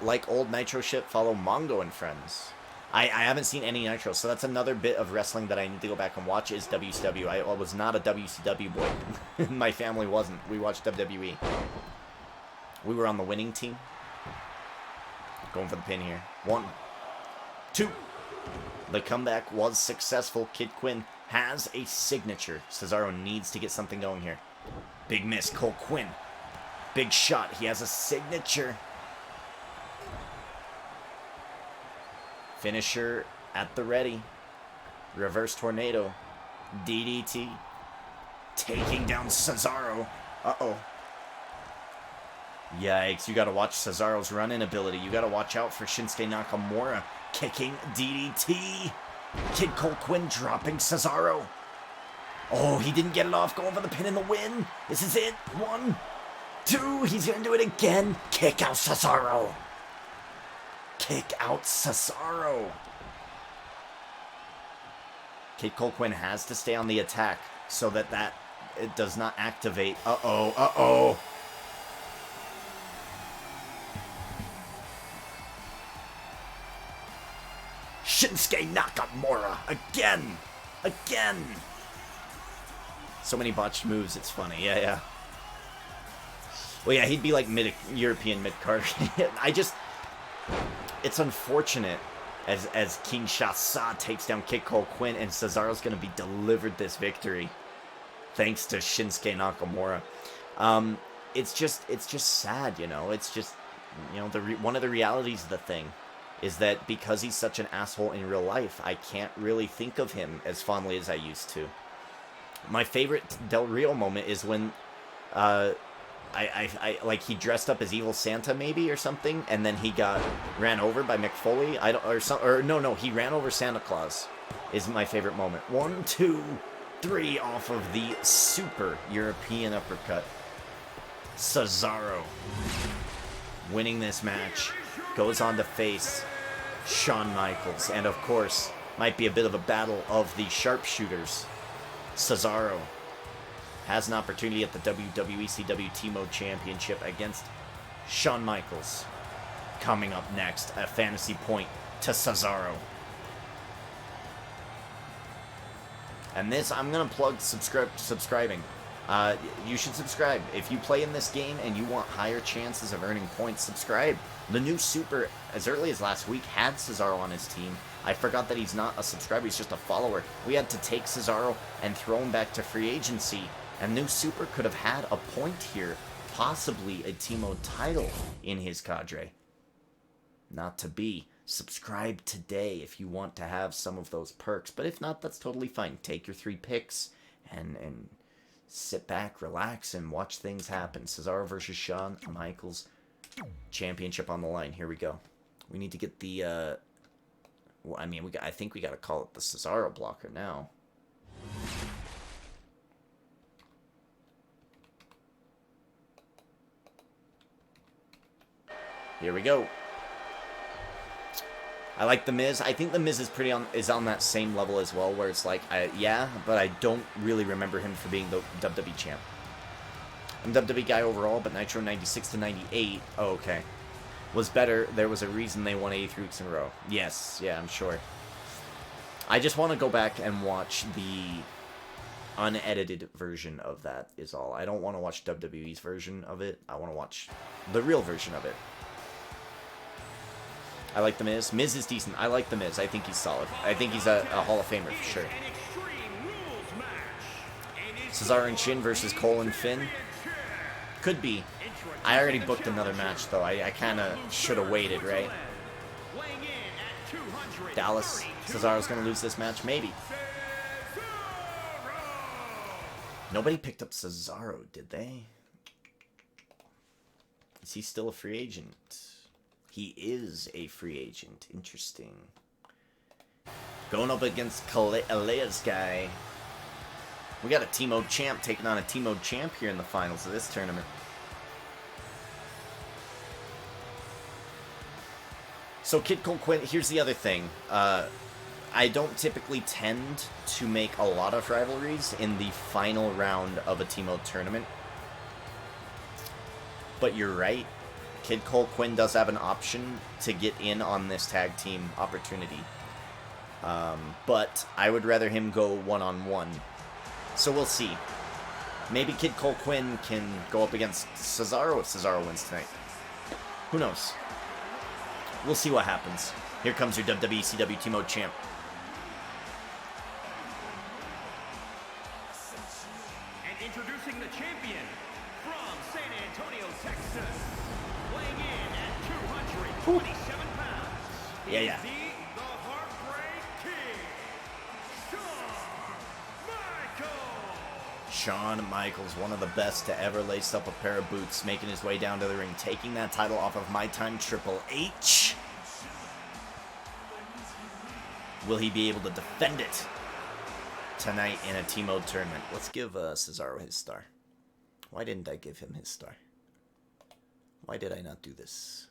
like old Nitro shit, follow Mongo and Friends. I haven't seen any Nitro, so that's another bit of wrestling that I need to go back and watch is WCW. I was not a WCW boy. My family wasn't. We watched WWE. We were on the winning team. Going for the pin here. 1, 2. The comeback was successful. Kid Quinn has a signature. Cesaro needs to get something going here. Big miss. Cole Quinn. Big shot. He has a signature. Finisher at the ready. Reverse tornado. DDT. Taking down Cesaro. Uh-oh. Yikes. You gotta watch Cesaro's run-in ability. You gotta watch out for Shinsuke Nakamura. Kicking DDT. Kid Cole Quinn dropping Cesaro. Oh, he didn't get it off. Going for the pin and the win. This is it. 1, 2. He's going to do it again. Kick out Cesaro. Kick out Cesaro. Kid Cole Quinn has to stay on the attack so that it does not activate. Uh-oh. Uh-oh. Shinsuke Nakamura. Again. Again. So many botched moves, it's funny. Yeah, yeah. Well, yeah, he'd be like European mid-card. It's unfortunate as King Shasa takes down Kid Cole Quinn and Cesaro's going to be delivered this victory thanks to Shinsuke Nakamura. It's just sad, you know. It's just, you know, one of the realities of the thing is that because he's such an asshole in real life, I can't really think of him as fondly as I used to. My favorite Del Rio moment is when like he dressed up as Evil Santa maybe or something, and then he got ran over by Mick Foley. No, he ran over Santa Claus. Is my favorite moment. 1, 2, 3 off of the super European uppercut. Cesaro winning this match. Goes on to face Shawn Michaels. And of course, might be a bit of a battle of the sharpshooters. Cesaro has an opportunity at the WWECW TMode Championship against Shawn Michaels. Coming up next, a fantasy point to Cesaro. And this, I'm going to plug subscribing. You should subscribe. If you play in this game and you want higher chances of earning points, subscribe. The new Super, as early as last week, had Cesaro on his team. I forgot that he's not a subscriber, he's just a follower. We had to take Cesaro and throw him back to free agency. And new Super could have had a point here. Possibly a TMode title in his cadre. Not to be. Subscribe today if you want to have some of those perks. But if not, that's totally fine. Take your 3 picks and sit back, relax, and watch things happen. Cesaro versus Shawn Michaels. Championship on the line. Here we go. We need to get the, well, I mean, I think we got to call it the Cesaro blocker now. Here we go. I like The Miz. I think The Miz is on that same level as well, where it's like, yeah, but I don't really remember him for being the WWE champ. I'm WWE guy overall, but Nitro 96 to 98, oh, okay, was better. There was a reason they won 83 weeks in a row. Yes, yeah, I'm sure. I just want to go back and watch the unedited version of that is all. I don't want to watch WWE's version of it. I want to watch the real version of it. I like The Miz. Miz is decent. I like The Miz. I think he's solid. I think he's a Hall of Famer for sure. Cesaro and Shin versus Cole and Finn. Could be. I already booked another match, though. I kind of should have waited, right? Dallas. Cesaro's going to lose this match? Maybe. Nobody picked up Cesaro, did they? Is he still a free agent? He is a free agent. Interesting. Going up against Alea's guy. We got a TMode champ taking on a TMode champ here in the finals of this tournament. So Kid Cole Quinn, here's the other thing. I don't typically tend to make a lot of rivalries in the final round of a TMode tournament. But you're right. Kid Cole Quinn does have an option to get in on this tag team opportunity. But I would rather him go one-on-one. So we'll see. Maybe Kid Cole Quinn can go up against Cesaro if Cesaro wins tonight. Who knows? We'll see what happens. Here comes your WWECW TMode champ. And introducing the champion from San Antonio, Texas, weighing in at 227 pounds. Yeah. The Heartbreak King, Shawn Michaels. Shawn Michaels, one of the best to ever lace up a pair of boots, making his way down to the ring, taking that title off of My Time Triple H. Will he be able to defend it tonight in a TMode tournament? Let's give Cesaro his star. Why didn't I give him his star? Why did I not do this?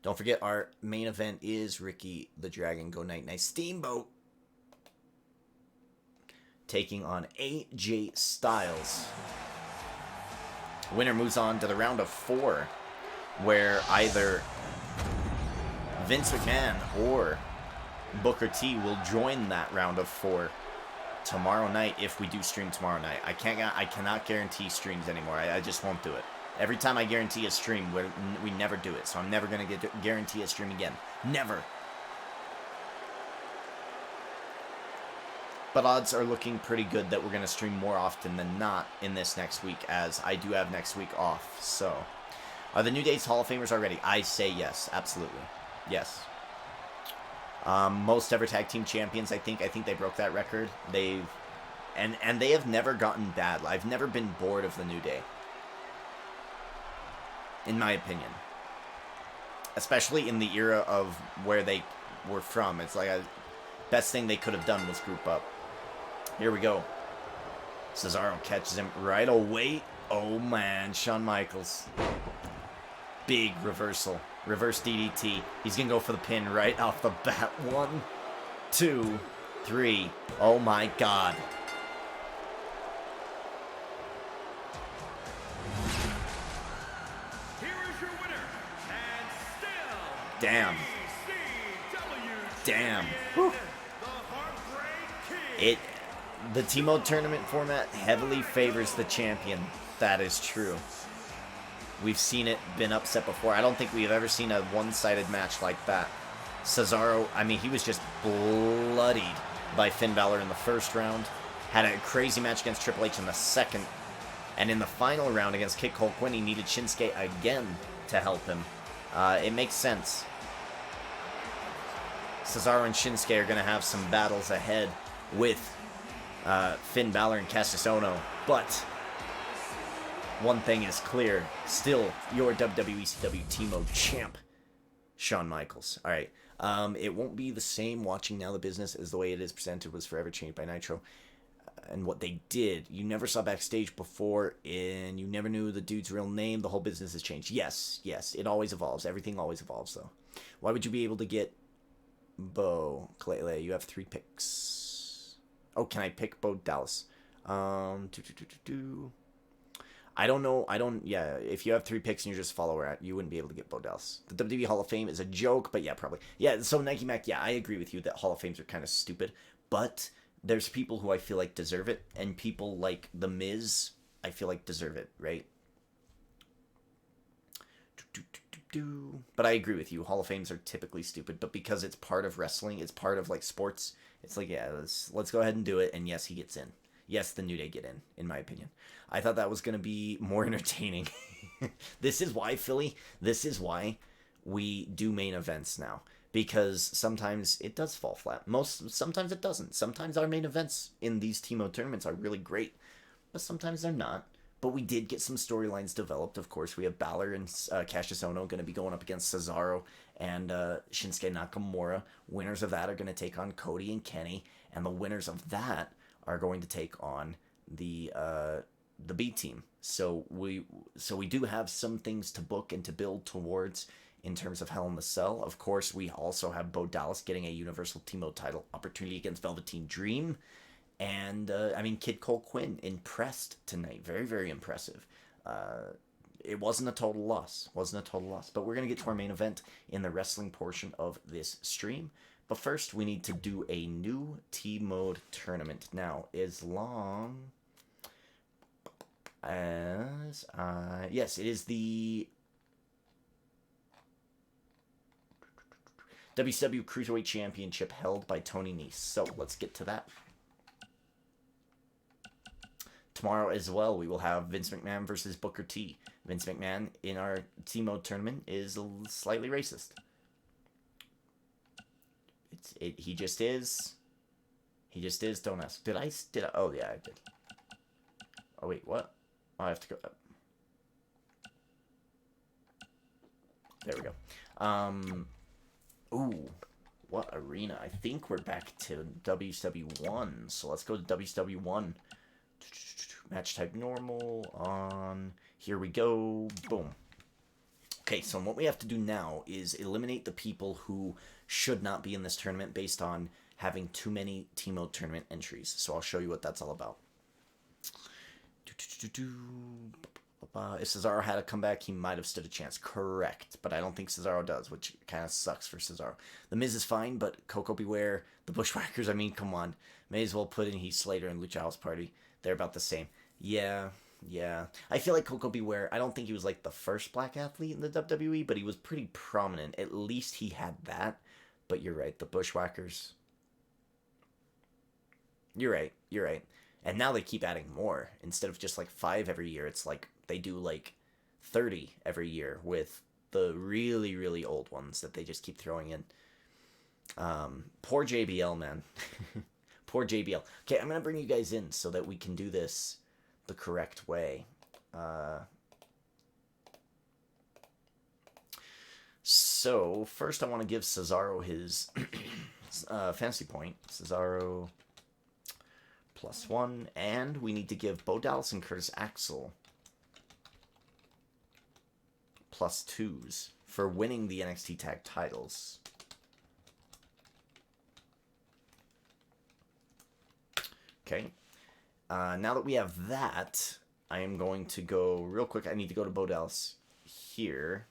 Don't forget, our main event is Ricky the Dragon Go Night Night Steamboat taking on AJ Styles. Winner moves on to the round of 4, where either Vince McMahon or Booker T will join that round of 4 tomorrow night if we do stream tomorrow night. I cannot guarantee streams anymore. I just won't do it. Every time I guarantee a stream, we never do it. So I'm never going to guarantee a stream again. Never. But odds are looking pretty good that we're going to stream more often than not in this next week, as I do have next week off. So, are the New Day's Hall of Famers already? I say yes, absolutely. Yes. Most ever tag team champions, I think they broke that record. They have never gotten bad. I've never been bored of the New Day, in my opinion. Especially in the era of where they were from. It's like best thing they could have done was group up. Here we go. Cesaro catches him right away. Oh man, Shawn Michaels. Big reversal. Reverse DDT. He's going to go for the pin right off the bat. 1, 2, 3. Oh my god. Here is your winner, and still Damn. ECW Damn. champion, the Heartbreak King. The TMode tournament format heavily favors the champion. That is true. We've seen it been upset before. I don't think we've ever seen a one-sided match like that. Cesaro, I mean, he was just bloodied by Finn Balor in the first round. Had a crazy match against Triple H in the second. And in the final round against Kid Cole Quinn, he needed Shinsuke again to help him. It makes sense. Cesaro and Shinsuke are going to have some battles ahead with Finn Balor and Cassius Ohno. But one thing is clear. Still, your WWECW TMode champ, Shawn Michaels. All right. It won't be the same watching Now the Business as the way it is presented was forever changed by Nitro. and what they did. You never saw backstage before, and you never knew the dude's real name. The whole business has changed. Yes, it always evolves. Everything always evolves, though. Why would you be able to get Bo Clay? You have 3 picks. Oh, can I pick Bo Dallas? I don't know. Yeah, if you have 3 picks and you're just a follower, you wouldn't be able to get Bo Dallas. The WWE Hall of Fame is a joke, but yeah, probably. Yeah, so Nike Mac, yeah, I agree with you that Hall of Fames are kind of stupid, but there's people who I feel like deserve it, and people like The Miz, I feel like deserve it, right? But I agree with you. Hall of Fames are typically stupid, but because it's part of wrestling, it's part of like sports, it's like, yeah, let's go ahead and do it, and yes, he gets in. Yes, the New Day get in my opinion. I thought that was going to be more entertaining. This is why, Philly, this is why we do main events now. Because sometimes it does fall flat. Sometimes it doesn't. Sometimes our main events in these TMode tournaments are really great. But sometimes they're not. But we did get some storylines developed. Of course, we have Balor and Cassius Ohno going to be going up against Cesaro and Shinsuke Nakamura. Winners of that are going to take on Cody and Kenny. And the winners of that are going to take on the B team. So we do have some things to book and to build towards in terms of Hell in the Cell. Of course, we also have Bo Dallas getting a Universal TMode title opportunity against Velveteen Dream. And, Kid Cole Quinn impressed tonight. Very, very impressive. It wasn't a total loss. But we're going to get to our main event in the wrestling portion of this stream. But first, we need to do a new T-Mode tournament. Now, as long as... yes, it is the WCW Cruiserweight Championship held by Tony Nese. So, let's get to that. Tomorrow as well, we will have Vince McMahon versus Booker T. Vince McMahon in our T-Mode tournament is slightly racist. He just is. He just is. Don't ask. Did I? Oh, yeah, I did. Oh, wait, what? Oh, I have to go up. There we go. Ooh, what arena? I think we're back to WCW1. So let's go to WCW1. Match type normal on. Here we go. Boom. Okay, so what we have to do now is eliminate the people who should not be in this tournament based on having too many T-Mode tournament entries. So I'll show you what that's all about. If Cesaro had a comeback, he might have stood a chance. Correct, but I don't think Cesaro does, which kind of sucks for Cesaro. The Miz is fine, but Coco Beware, the Bushwhackers, come on. May as well put in Heath Slater and Lucha House Party. They're about the same. Yeah. I feel like Coco Beware, I don't think he was like the first black athlete in the WWE, but he was pretty prominent. At least he had that. But you're right, the Bushwhackers. You're right. And now they keep adding more. Instead of just like 5 every year, it's like they do like 30 every year with the really, really old ones that they just keep throwing in. Poor JBL, man. Poor JBL. Okay, I'm going to bring you guys in so that we can do this the correct way. So, first I want to give Cesaro his fantasy point. Cesaro +1. And we need to give Bo Dallas and Curtis Axel +2s for winning the NXT tag titles. Okay. Now that we have that, I am going to go real quick. I need to go to Bo Dallas here.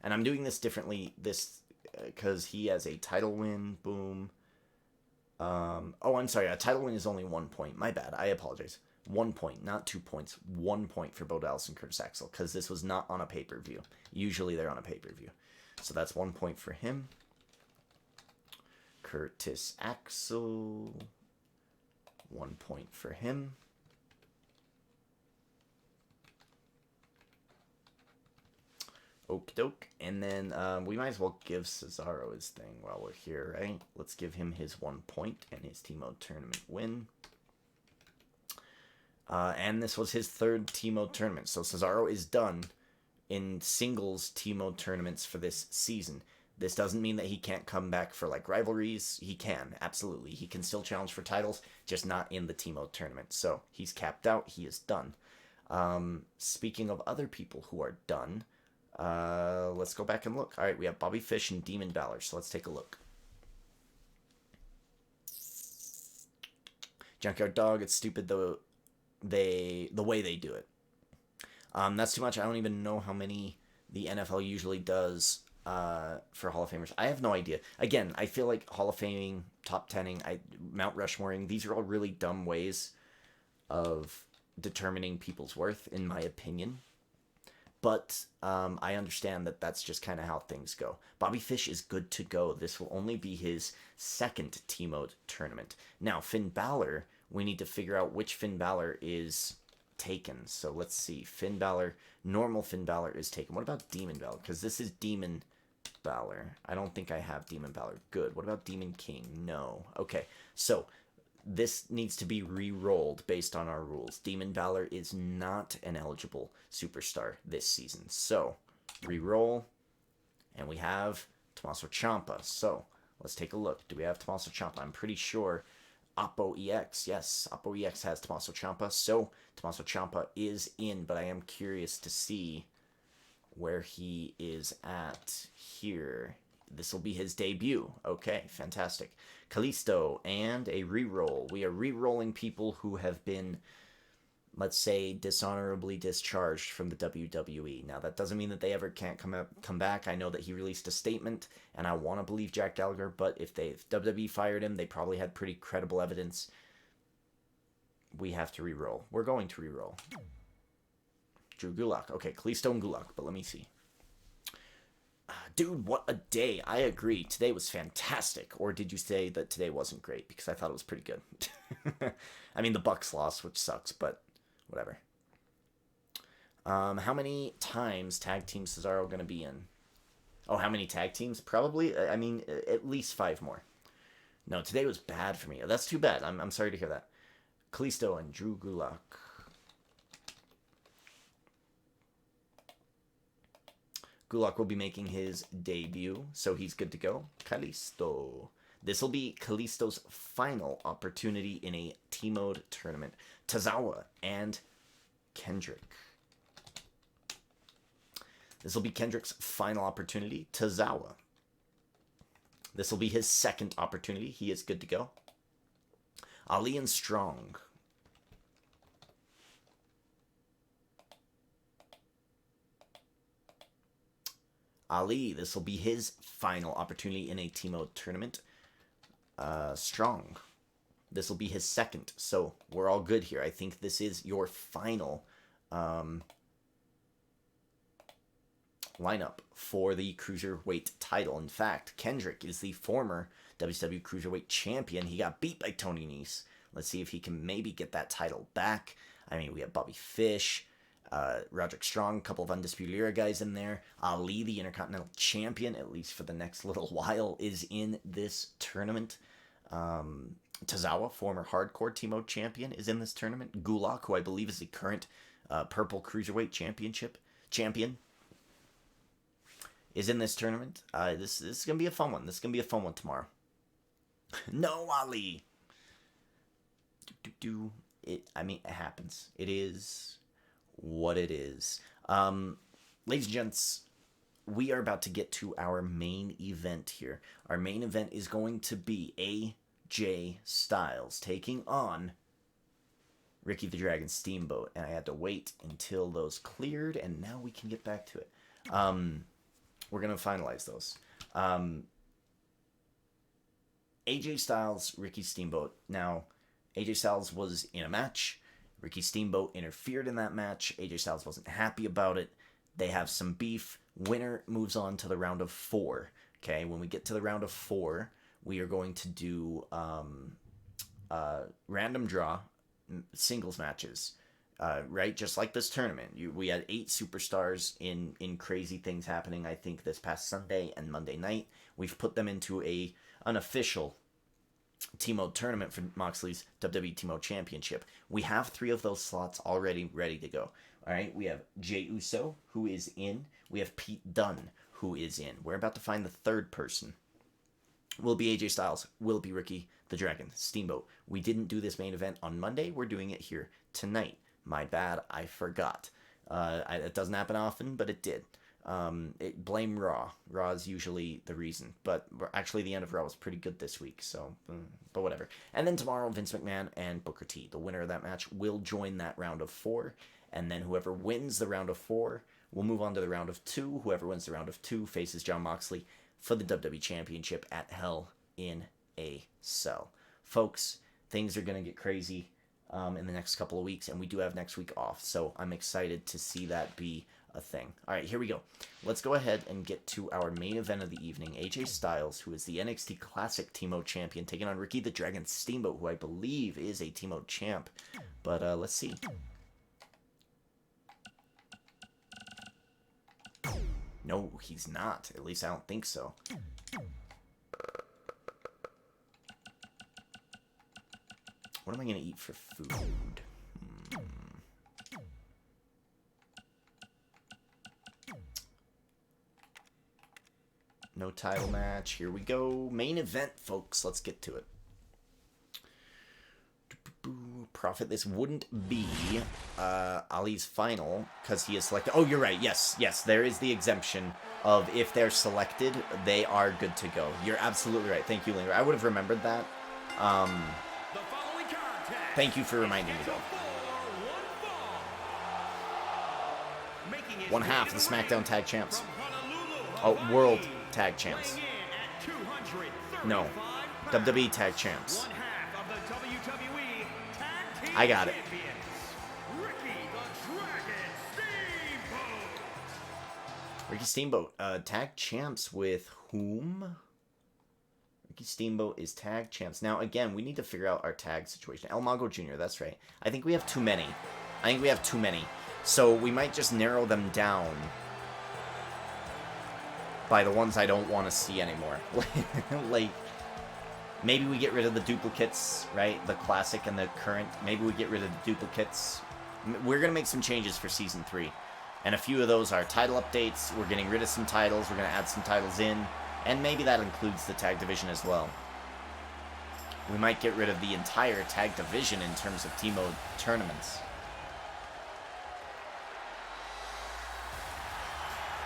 And I'm doing this differently because he has a title win. Boom. Oh, I'm sorry. A title win is only 1 point. My bad. I apologize. 1 point, not 2 points. 1 point for Bo Dallas and Curtis Axel because this was not on a pay-per-view. Usually they're on a pay-per-view. So that's 1 point for him. Curtis Axel. 1 point for him. Okie doke. And then we might as well give Cesaro his thing while we're here, right? Let's give him his 1 point and his T-Mode tournament win. And this was his 3rd T-Mode tournament. So Cesaro is done in singles T-Mode tournaments for this season. This doesn't mean that he can't come back for like rivalries. He can, absolutely. He can still challenge for titles, just not in the TMode tournament. So he's capped out. He is done. Speaking of other people who are done, let's go back and look. All right, we have Bobby Fish and Demon Balor. So let's take a look. Junkyard Dog, it's stupid though the way they do it. That's too much. I don't even know how many the NFL usually does for Hall of Famers. I have no idea. Again, I feel like Hall of Faming, top 10ing, Mount Rushmoring, these are all really dumb ways of determining people's worth, in my opinion. But I understand that that's just kind of how things go. Bobby Fish is good to go. This will only be his second TMode tournament. Now, Finn Balor, we need to figure out which Finn Balor is taken. So let's see. Finn Balor, normal Finn Balor is taken. What about Demon Balor? Because this is Demon Balor. I don't think I have Demon Balor. Good. What about Demon King? No. Okay. So this needs to be re-rolled based on our rules. Demon Balor is not an eligible superstar this season. So re-roll. And we have Tommaso Ciampa. So let's take a look. Do we have Tommaso Ciampa? I'm pretty sure Oppo EX. Yes, Oppo EX has Tommaso Ciampa. So Tommaso Ciampa is in, but I am curious to see where he is at here. This will be his debut. Okay, fantastic. Kalisto and a reroll. We are re-rolling people who have been, let's say, dishonorably discharged from the WWE. Now, that doesn't mean that they ever can't come back. I know that he released a statement, and I want to believe Jack Gallagher, but if WWE fired him, they probably had pretty credible evidence. We have to re-roll. We're going to re-roll. Drew Gulak. Okay, Kalisto and Gulak, but let me see. Dude, what a day. I agree. Today was fantastic. Or did you say that today wasn't great? Because I thought it was pretty good. I mean, the Bucks lost, which sucks, but whatever. How many times Tag Team Cesaro going to be in? Oh, how many tag teams? Probably, I mean, at least 5 more. No, today was bad for me. That's too bad. I'm sorry to hear that. Kalisto and Drew Gulak. Gulak will be making his debut, so he's good to go. Kalisto. This will be Kalisto's final opportunity in a TMode tournament. Tozawa and Kendrick. This will be Kendrick's final opportunity. Tozawa. This will be his second opportunity. He is good to go. Ali and Strong. Ali, this will be his final opportunity in a TMode tournament. Strong. This will be his second, so we're all good here. I think this is your final lineup for the Cruiserweight title. In fact, Kendrick is the former WCW Cruiserweight champion. He got beat by Tony Nese. Let's see if he can maybe get that title back. I mean, we have Bobby Fish, Roderick Strong, a couple of Undisputed Era guys in there. Ali, the Intercontinental Champion, at least for the next little while, is in this tournament. Tozawa, former Hardcore TMode champion, is in this tournament. Gulak, who I believe is the current Purple Cruiserweight champion, is in this tournament. This is going to be a fun one. This is going to be a fun one tomorrow. No, Ali! I mean, it happens. It is what it is. Ladies and gents, we are about to get to our main event here. Our main event is going to be AJ Styles taking on Ricky the Dragon Steamboat. And I had to wait until those cleared, and now we can get back to it. We're going to finalize those. AJ Styles, Ricky Steamboat. Now, AJ Styles was in a match. Ricky Steamboat interfered in that match. AJ Styles wasn't happy about it. They have some beef. Winner moves on to the round of 4. Okay, when we get to the round of 4, we are going to do random draw singles matches. Right, just like this tournament. We had 8 superstars in crazy things happening, I think, this past Sunday and Monday night. We've put them into an unofficial TMode tournament for Moxley's WWE TMode Championship. We have 3 of those slots already ready to go. All right, we have Jey Uso, who is in. We have Pete Dunne, who is in. We're about to find the third person. Will it be AJ Styles? Will it be Ricky the Dragon Steamboat? We didn't do this main event on Monday. We're doing it here tonight. My bad. I forgot. It doesn't happen often, but it did. Blame Raw. Raw is usually the reason. But actually, the end of Raw was pretty good this week, so... but whatever. And then tomorrow, Vince McMahon and Booker T. The winner of that match will join that round of 4. And then whoever wins the round of 4 will move on to the round of 2. Whoever wins the round of 2 faces Jon Moxley for the WWE Championship at Hell in a Cell. Folks, things are going to get crazy in the next couple of weeks, and we do have next week off, so I'm excited to see that be a thing. All right, here we go. Let's go ahead and get to our main event of the evening. AJ Styles, who is the NXT Classic TMode champion, taking on Ricky the Dragon Steamboat, who I believe is a TMode champ. But let's see. No, he's not. At least I don't think so. What am I going to eat for food? No title match. Here we go. Main event, folks. Let's get to it. Profit. This wouldn't be Ali's final because he is selected. Oh, you're right. Yes, yes. There is the exemption of if they're selected, they are good to go. You're absolutely right. Thank you, Linger. I would have remembered that. Thank you for reminding me, though. One half of the SmackDown Tag Champs. Oh, World Tag Champs. No. WWE Tag Champs. I got it. Ricky Steamboat. Tag Champs with whom? Ricky Steamboat is tag champs. Now, again, we need to figure out our tag situation. El Mago Jr., that's right. I think we have too many. So we might just narrow them down by the ones I don't want to see anymore. Like, maybe we get rid of the duplicates, right? The classic and the current. Maybe we get rid of the duplicates. We're going to make some changes for Season 3. And a few of those are title updates. We're getting rid of some titles. We're going to add some titles in. And maybe that includes the tag division as well. We might get rid of the entire tag division in terms of TMode tournaments.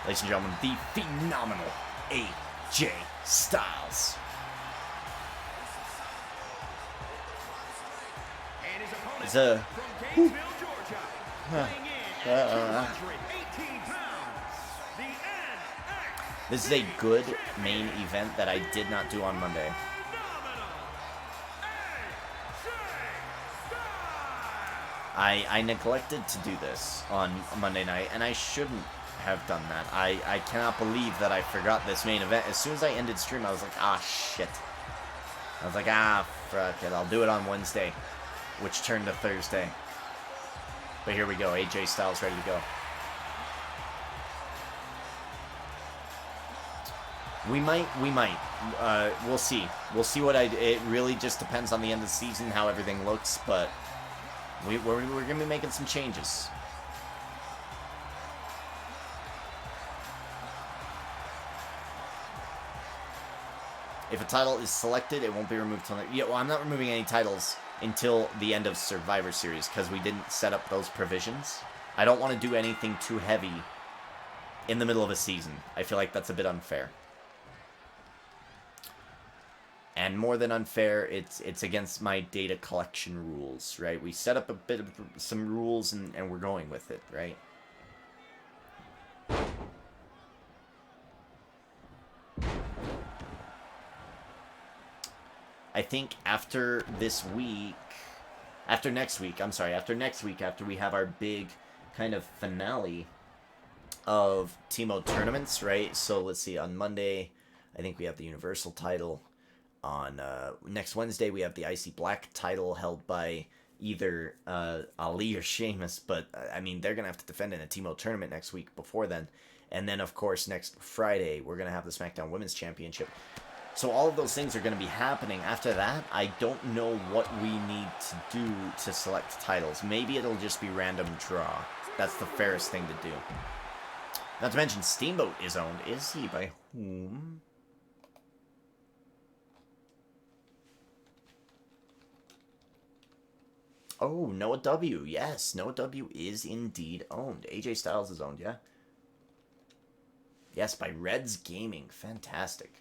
Ladies and gentlemen, the phenomenal AJ Styles. It's a... This is a good main event that I did not do on Monday. I neglected to do this on Monday night, and I shouldn't have done that. I cannot believe that I forgot this main event. As soon as I ended stream, I was like, ah, shit. I was like, ah, fuck it, I'll do it on Wednesday, which turned to Thursday. But here we go, AJ Styles ready to go. We might. We'll see. We'll see what it really just depends on the end of the season, how everything looks, but we're going to be making some changes. If a title is selected, it won't be removed till... Yeah, well, I'm not removing any titles until the end of Survivor Series, because we didn't set up those provisions. I don't want to do anything too heavy in the middle of a season. I feel like that's a bit unfair. And more than unfair, it's against my data collection rules, right? We set up a bit of some rules, and we're going with it, right? I think after next week, after we have our big kind of finale of TMode tournaments, right? So let's see, on Monday, I think we have the Universal title. On next Wednesday, we have the IC Black title held by either Ali or Sheamus, but I mean, they're going to have to defend in a TMode tournament next week before then. And then, of course, next Friday, we're going to have the SmackDown Women's Championship. So all of those things are going to be happening. After that, I don't know what we need to do to select titles. Maybe it'll just be random draw. That's the fairest thing to do. Not to mention, Steamboat is owned. Is he? By whom? Oh, Noah W. Yes, Noah W. is indeed owned. AJ Styles is owned, yeah? Yes, by Reds Gaming. Fantastic.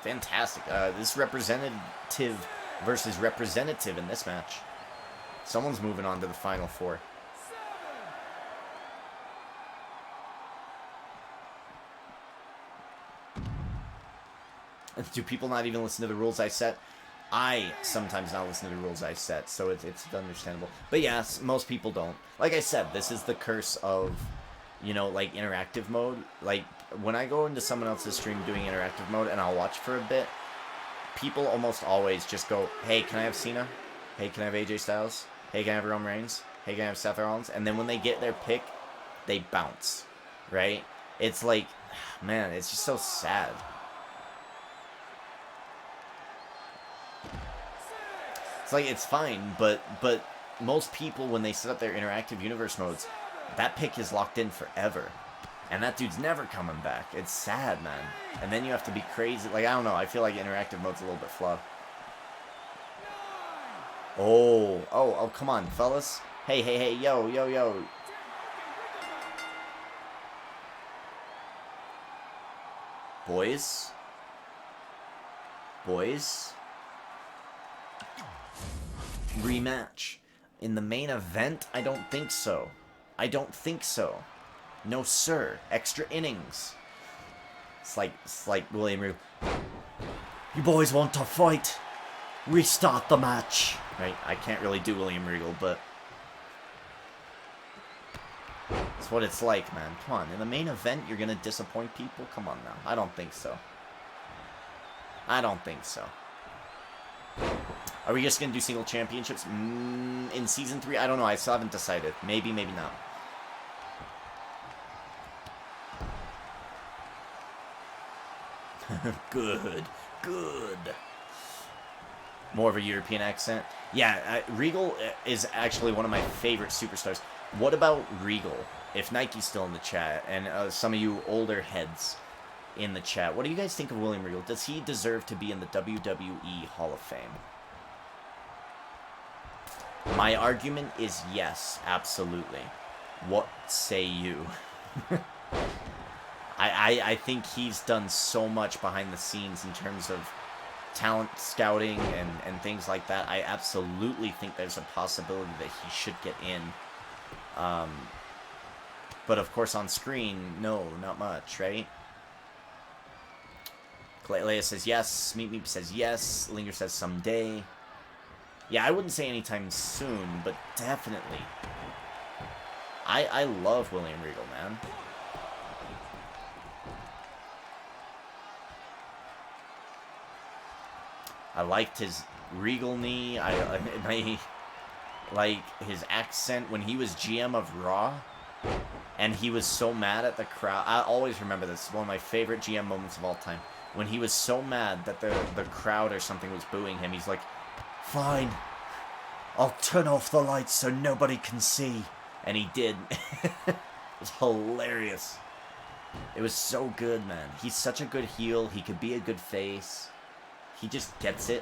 Fantastic. This representative versus representative in this match. Someone's moving on to the Final Four. Do people not even listen to the rules I set? I sometimes not listen to the rules I set, so it's understandable. But yes, most people don't. Like I said, this is the curse of, you know, like, interactive mode. Like, when I go into someone else's stream doing interactive mode and I'll watch for a bit, people almost always just go, hey, can I have Cena? Hey, can I have AJ Styles? Hey, can I have Roman Reigns? Hey, can I have Seth Rollins? And then when they get their pick, they bounce, right? It's like, man, it's just so sad. It's like, it's fine, but most people, when they set up their interactive universe modes, that pick is locked in forever. And that dude's never coming back. It's sad, man. And then you have to be crazy. Like, I don't know. I feel like interactive mode's a little bit flawed. Oh, come on, fellas. Hey, yo. Boys? Rematch. In the main event? I don't think so. No, sir. Extra innings. It's like William Regal. You boys want to fight? Restart the match. Right? I can't really do William Regal, but it's what it's like, man. Come on. In the main event, you're gonna disappoint people? Come on now. I don't think so. Are we just going to do single championships? In Season 3? I don't know. I still haven't decided. Maybe, maybe not. Good. More of a European accent. Yeah, Regal is actually one of my favorite superstars. What about Regal? If Nike's still in the chat, and some of you older heads in the chat, what do you guys think of William Regal? Does he deserve to be in the WWE Hall of Fame? My argument is yes, absolutely. What say you? I think he's done so much behind the scenes in terms of talent scouting and things like that. I absolutely think there's a possibility that he should get in. But of course on screen, no, not much, right? Leia says yes, Meep Meep says yes, Linger says someday. Yeah, I wouldn't say anytime soon, but definitely. I love William Regal, man. I liked his Regal knee. I like his accent when he was GM of Raw, and he was so mad at the crowd. I always remember this. One of my favorite GM moments of all time. When he was so mad that the crowd or something was booing him, he's like, fine, I'll turn off the lights so nobody can see. And he did. It was hilarious. It was so good, man. He's such a good heel. He could be a good face. He just gets it.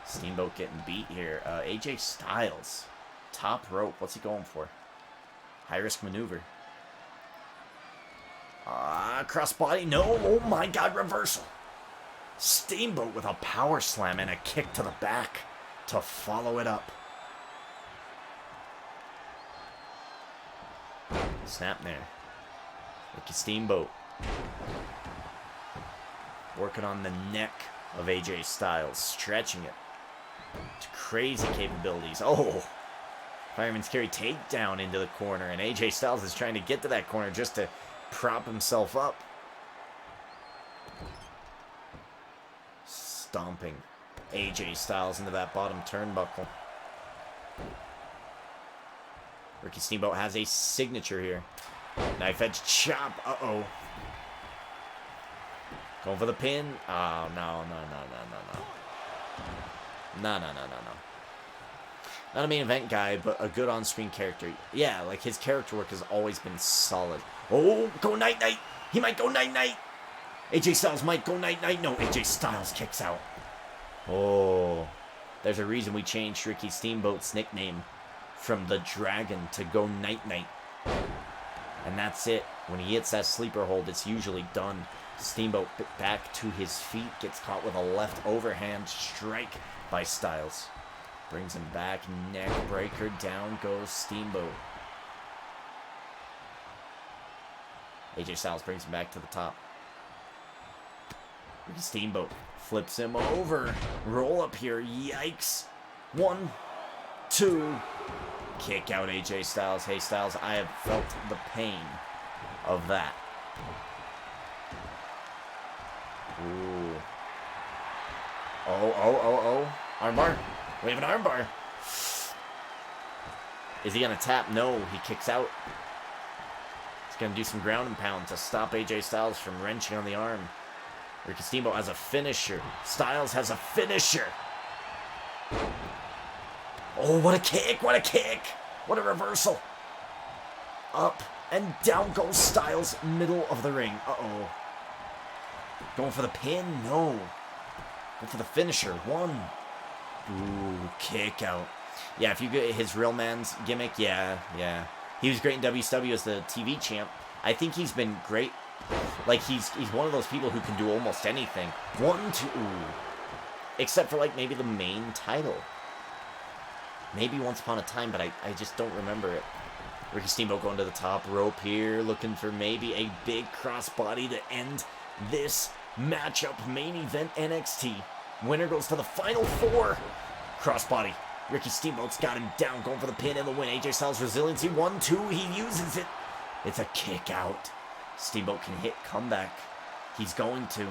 Steamboat getting beat here. AJ Styles. Top rope. What's he going for? High risk maneuver. Crossbody. No. Oh my god, reversal. Steamboat with a power slam and a kick to the back to follow it up. Snap there. Look at Steamboat. Working on the neck of AJ Styles. Stretching it. To crazy capabilities. Oh! Fireman's carry takedown into the corner. And AJ Styles is trying to get to that corner just to prop himself up. Stomping AJ Styles into that bottom turnbuckle. Ricky Steamboat has a signature here. Knife edge chop. Uh-oh. Going for the pin. Oh, no. No. Not a main event guy, but a good on-screen character. Yeah, like his character work has always been solid. Oh, go night-night. He might go night-night. AJ Styles might go night-night. No, AJ Styles kicks out. Oh, there's a reason we changed Ricky Steamboat's nickname from the Dragon to go night-night. And that's it. When he hits that sleeper hold, it's usually done. Steamboat back to his feet, gets caught with a left overhand strike by Styles. Brings him back, neck breaker, down goes Steamboat. AJ Styles brings him back to the top. Ricky Steamboat flips him over. Roll up here, yikes. 1, 2. Kick out AJ Styles. Hey Styles, I have felt the pain of that. Ooh. Oh. Armbar. We have an armbar. Is he going to tap? No, he kicks out. He's going to do some ground and pound to stop AJ Styles from wrenching on the arm. Ricky Steamboat has a finisher. Styles has a finisher. Oh, what a kick. What a kick. What a reversal. Up and down goes Styles, middle of the ring. Uh-oh. Going for the pin? No. Going for the finisher. 1. Ooh, kick out. Yeah, if you get his real man's gimmick, yeah. He was great in WCW as the TV champ. I think he's been great. Like, he's one of those people who can do almost anything. 1, 2. Except for, like, maybe the main title. Maybe once upon a time, but I just don't remember it. Ricky Steamboat going to the top rope here, looking for maybe a big crossbody to end this matchup. Main event NXT. Winner goes to the final 4. Crossbody. Ricky Steamboat's got him down, going for the pin and the win. AJ Styles resiliency. 1, 2. He uses it. It's a kick out. Steamboat can hit comeback. He's going to.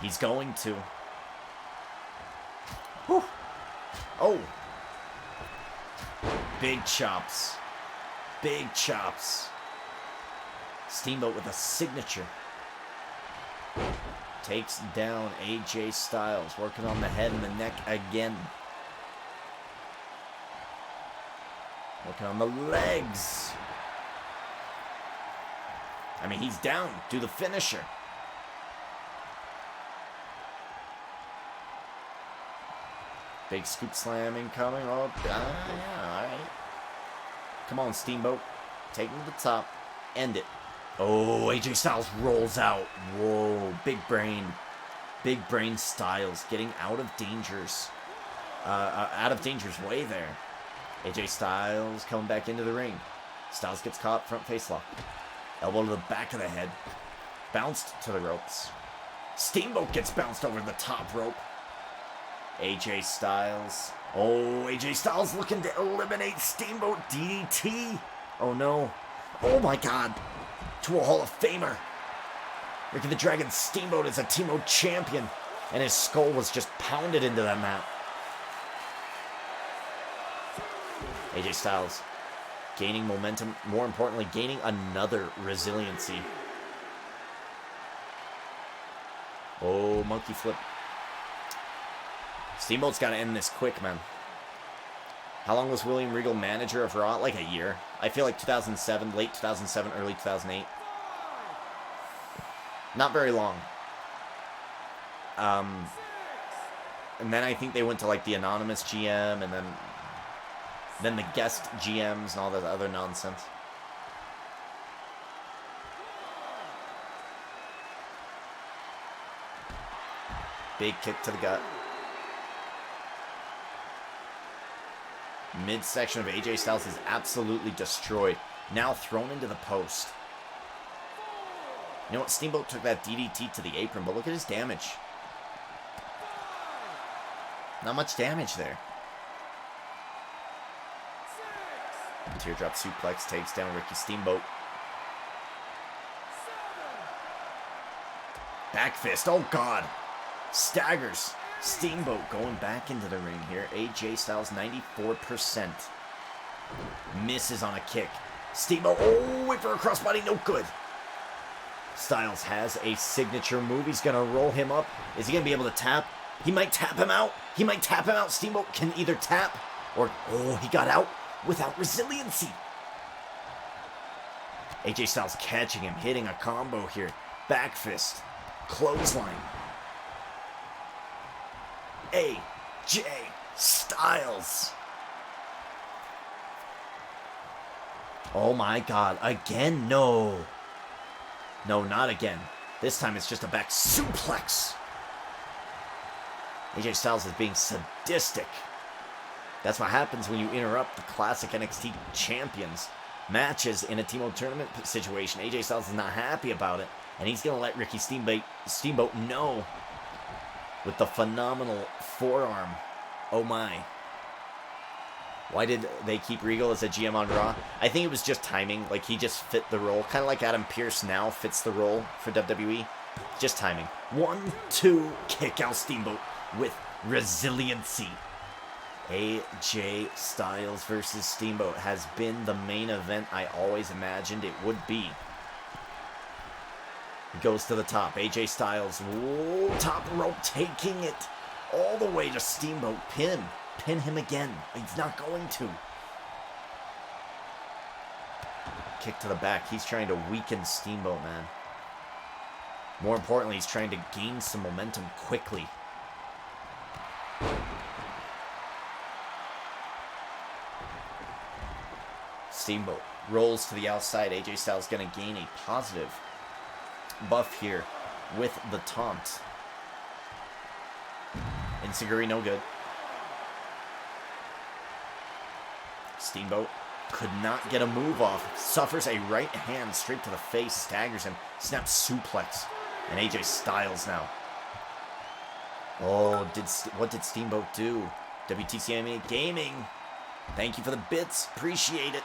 He's going to. Whew. Oh. Big chops. Big chops. Steamboat with a signature. Takes down AJ Styles. Working on the head and the neck again. Working on the legs. I mean, he's down. Do the finisher. Big scoop slam incoming. Oh, yeah, all right. Come on, Steamboat. Take him to the top. End it. Oh, AJ Styles rolls out. Whoa, big brain. Big brain Styles getting out of danger's way there. AJ Styles coming back into the ring. Styles gets caught, front face lock. Elbow to the back of the head. Bounced to the ropes. Steamboat gets bounced over the top rope. AJ Styles. Oh, AJ Styles looking to eliminate Steamboat. DDT. Oh, no. Oh, my God. To a Hall of Famer. Ricky the Dragon Steamboat is a TMode champion. And his skull was just pounded into that mat. AJ Styles gaining momentum. More importantly, gaining another resiliency. Oh, monkey flip. Steamboat's got to end this quick, man. How long was William Regal manager of Raw? Like a year. I feel like 2007, late 2007, early 2008. Not very long. And then I think they went to like the anonymous GM, and then the guest GMs and all that other nonsense. Big kick to the gut. Midsection of AJ Styles is absolutely destroyed. Now thrown into the post. You know what? Steamboat took that DDT to the apron, but look at his damage. Not much damage there. Teardrop suplex takes down Ricky Steamboat. Back fist. Oh, God. Staggers. Steamboat going back into the ring here. AJ Styles 94%. Misses on a kick. Steamboat. Oh, wait for a crossbody. No good. Styles has a signature move. He's going to roll him up. Is he going to be able to tap? He might tap him out. He might tap him out. Steamboat can either tap or... Oh, he got out without resiliency. AJ Styles catching him, hitting a combo here. Back fist. Clothesline. AJ Styles. Oh my god. Again? No. No, not again. This time it's just a back suplex. AJ Styles is being sadistic. That's what happens when you interrupt the classic NXT champions matches in a TMode tournament situation. AJ Styles is not happy about it, and he's going to let Ricky Steamboat know with the phenomenal forearm. Oh my. Why did they keep Regal as a GM on Raw? I think it was just timing. Like, he just fit the role. Kind of like Adam Pearce now fits the role for WWE. Just timing. 1, 2, kick out Steamboat with resiliency. AJ Styles versus Steamboat has been the main event I always imagined it would be. He goes to the top. AJ Styles, whoa, top rope, taking it all the way to Steamboat. Pin. Pin him again. He's not going to. Kick to the back. He's trying to weaken Steamboat, man. More importantly, he's trying to gain some momentum quickly. Steamboat rolls to the outside. AJ Styles going to gain a positive buff here with the taunt. Enziguri no good. Steamboat could not get a move off. Suffers a right hand straight to the face. Staggers him. Snaps suplex. And AJ Styles now. Oh, what did Steamboat do? WTCMA Gaming. Thank you for the bits. Appreciate it.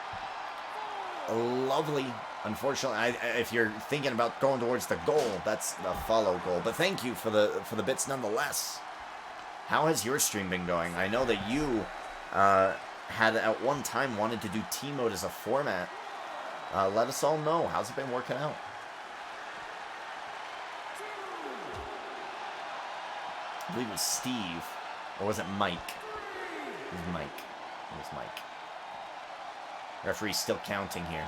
Lovely. Unfortunately, if you're thinking about going towards the goal, that's the follow goal. But thank you for the bits nonetheless. How has your stream been going? I know that you had at one time wanted to do TMode as a format. Let us all know. How's it been working out? I believe it was Steve. Or was it Mike? It was Mike. It was Mike. Referee's still counting here.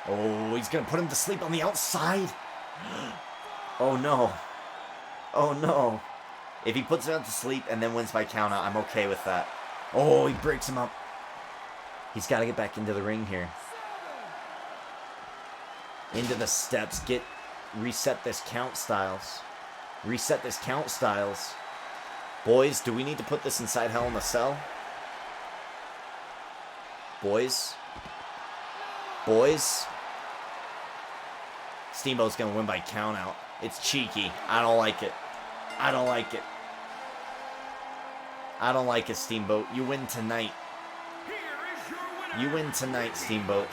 Oh, he's going to put him to sleep on the outside. Oh, no. Oh, no. If he puts him out to sleep and then wins by countout, I'm okay with that. Oh, he breaks him up. He's got to get back into the ring here. Into the steps. Reset this count, Styles. Reset this count, Styles. Boys, do we need to put this inside Hell in a Cell? Boys? Boys? Steamboat's going to win by countout. It's cheeky. I don't like it. I don't like it. I don't like it, Steamboat. You win tonight. You win tonight, Steamboat.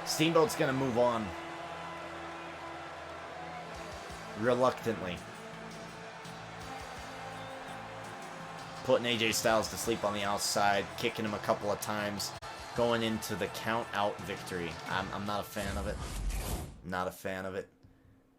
Steamboat's going to move on. Reluctantly. Putting AJ Styles to sleep on the outside. Kicking him a couple of times. Going into the count out victory. I'm not a fan of it. Not a fan of it.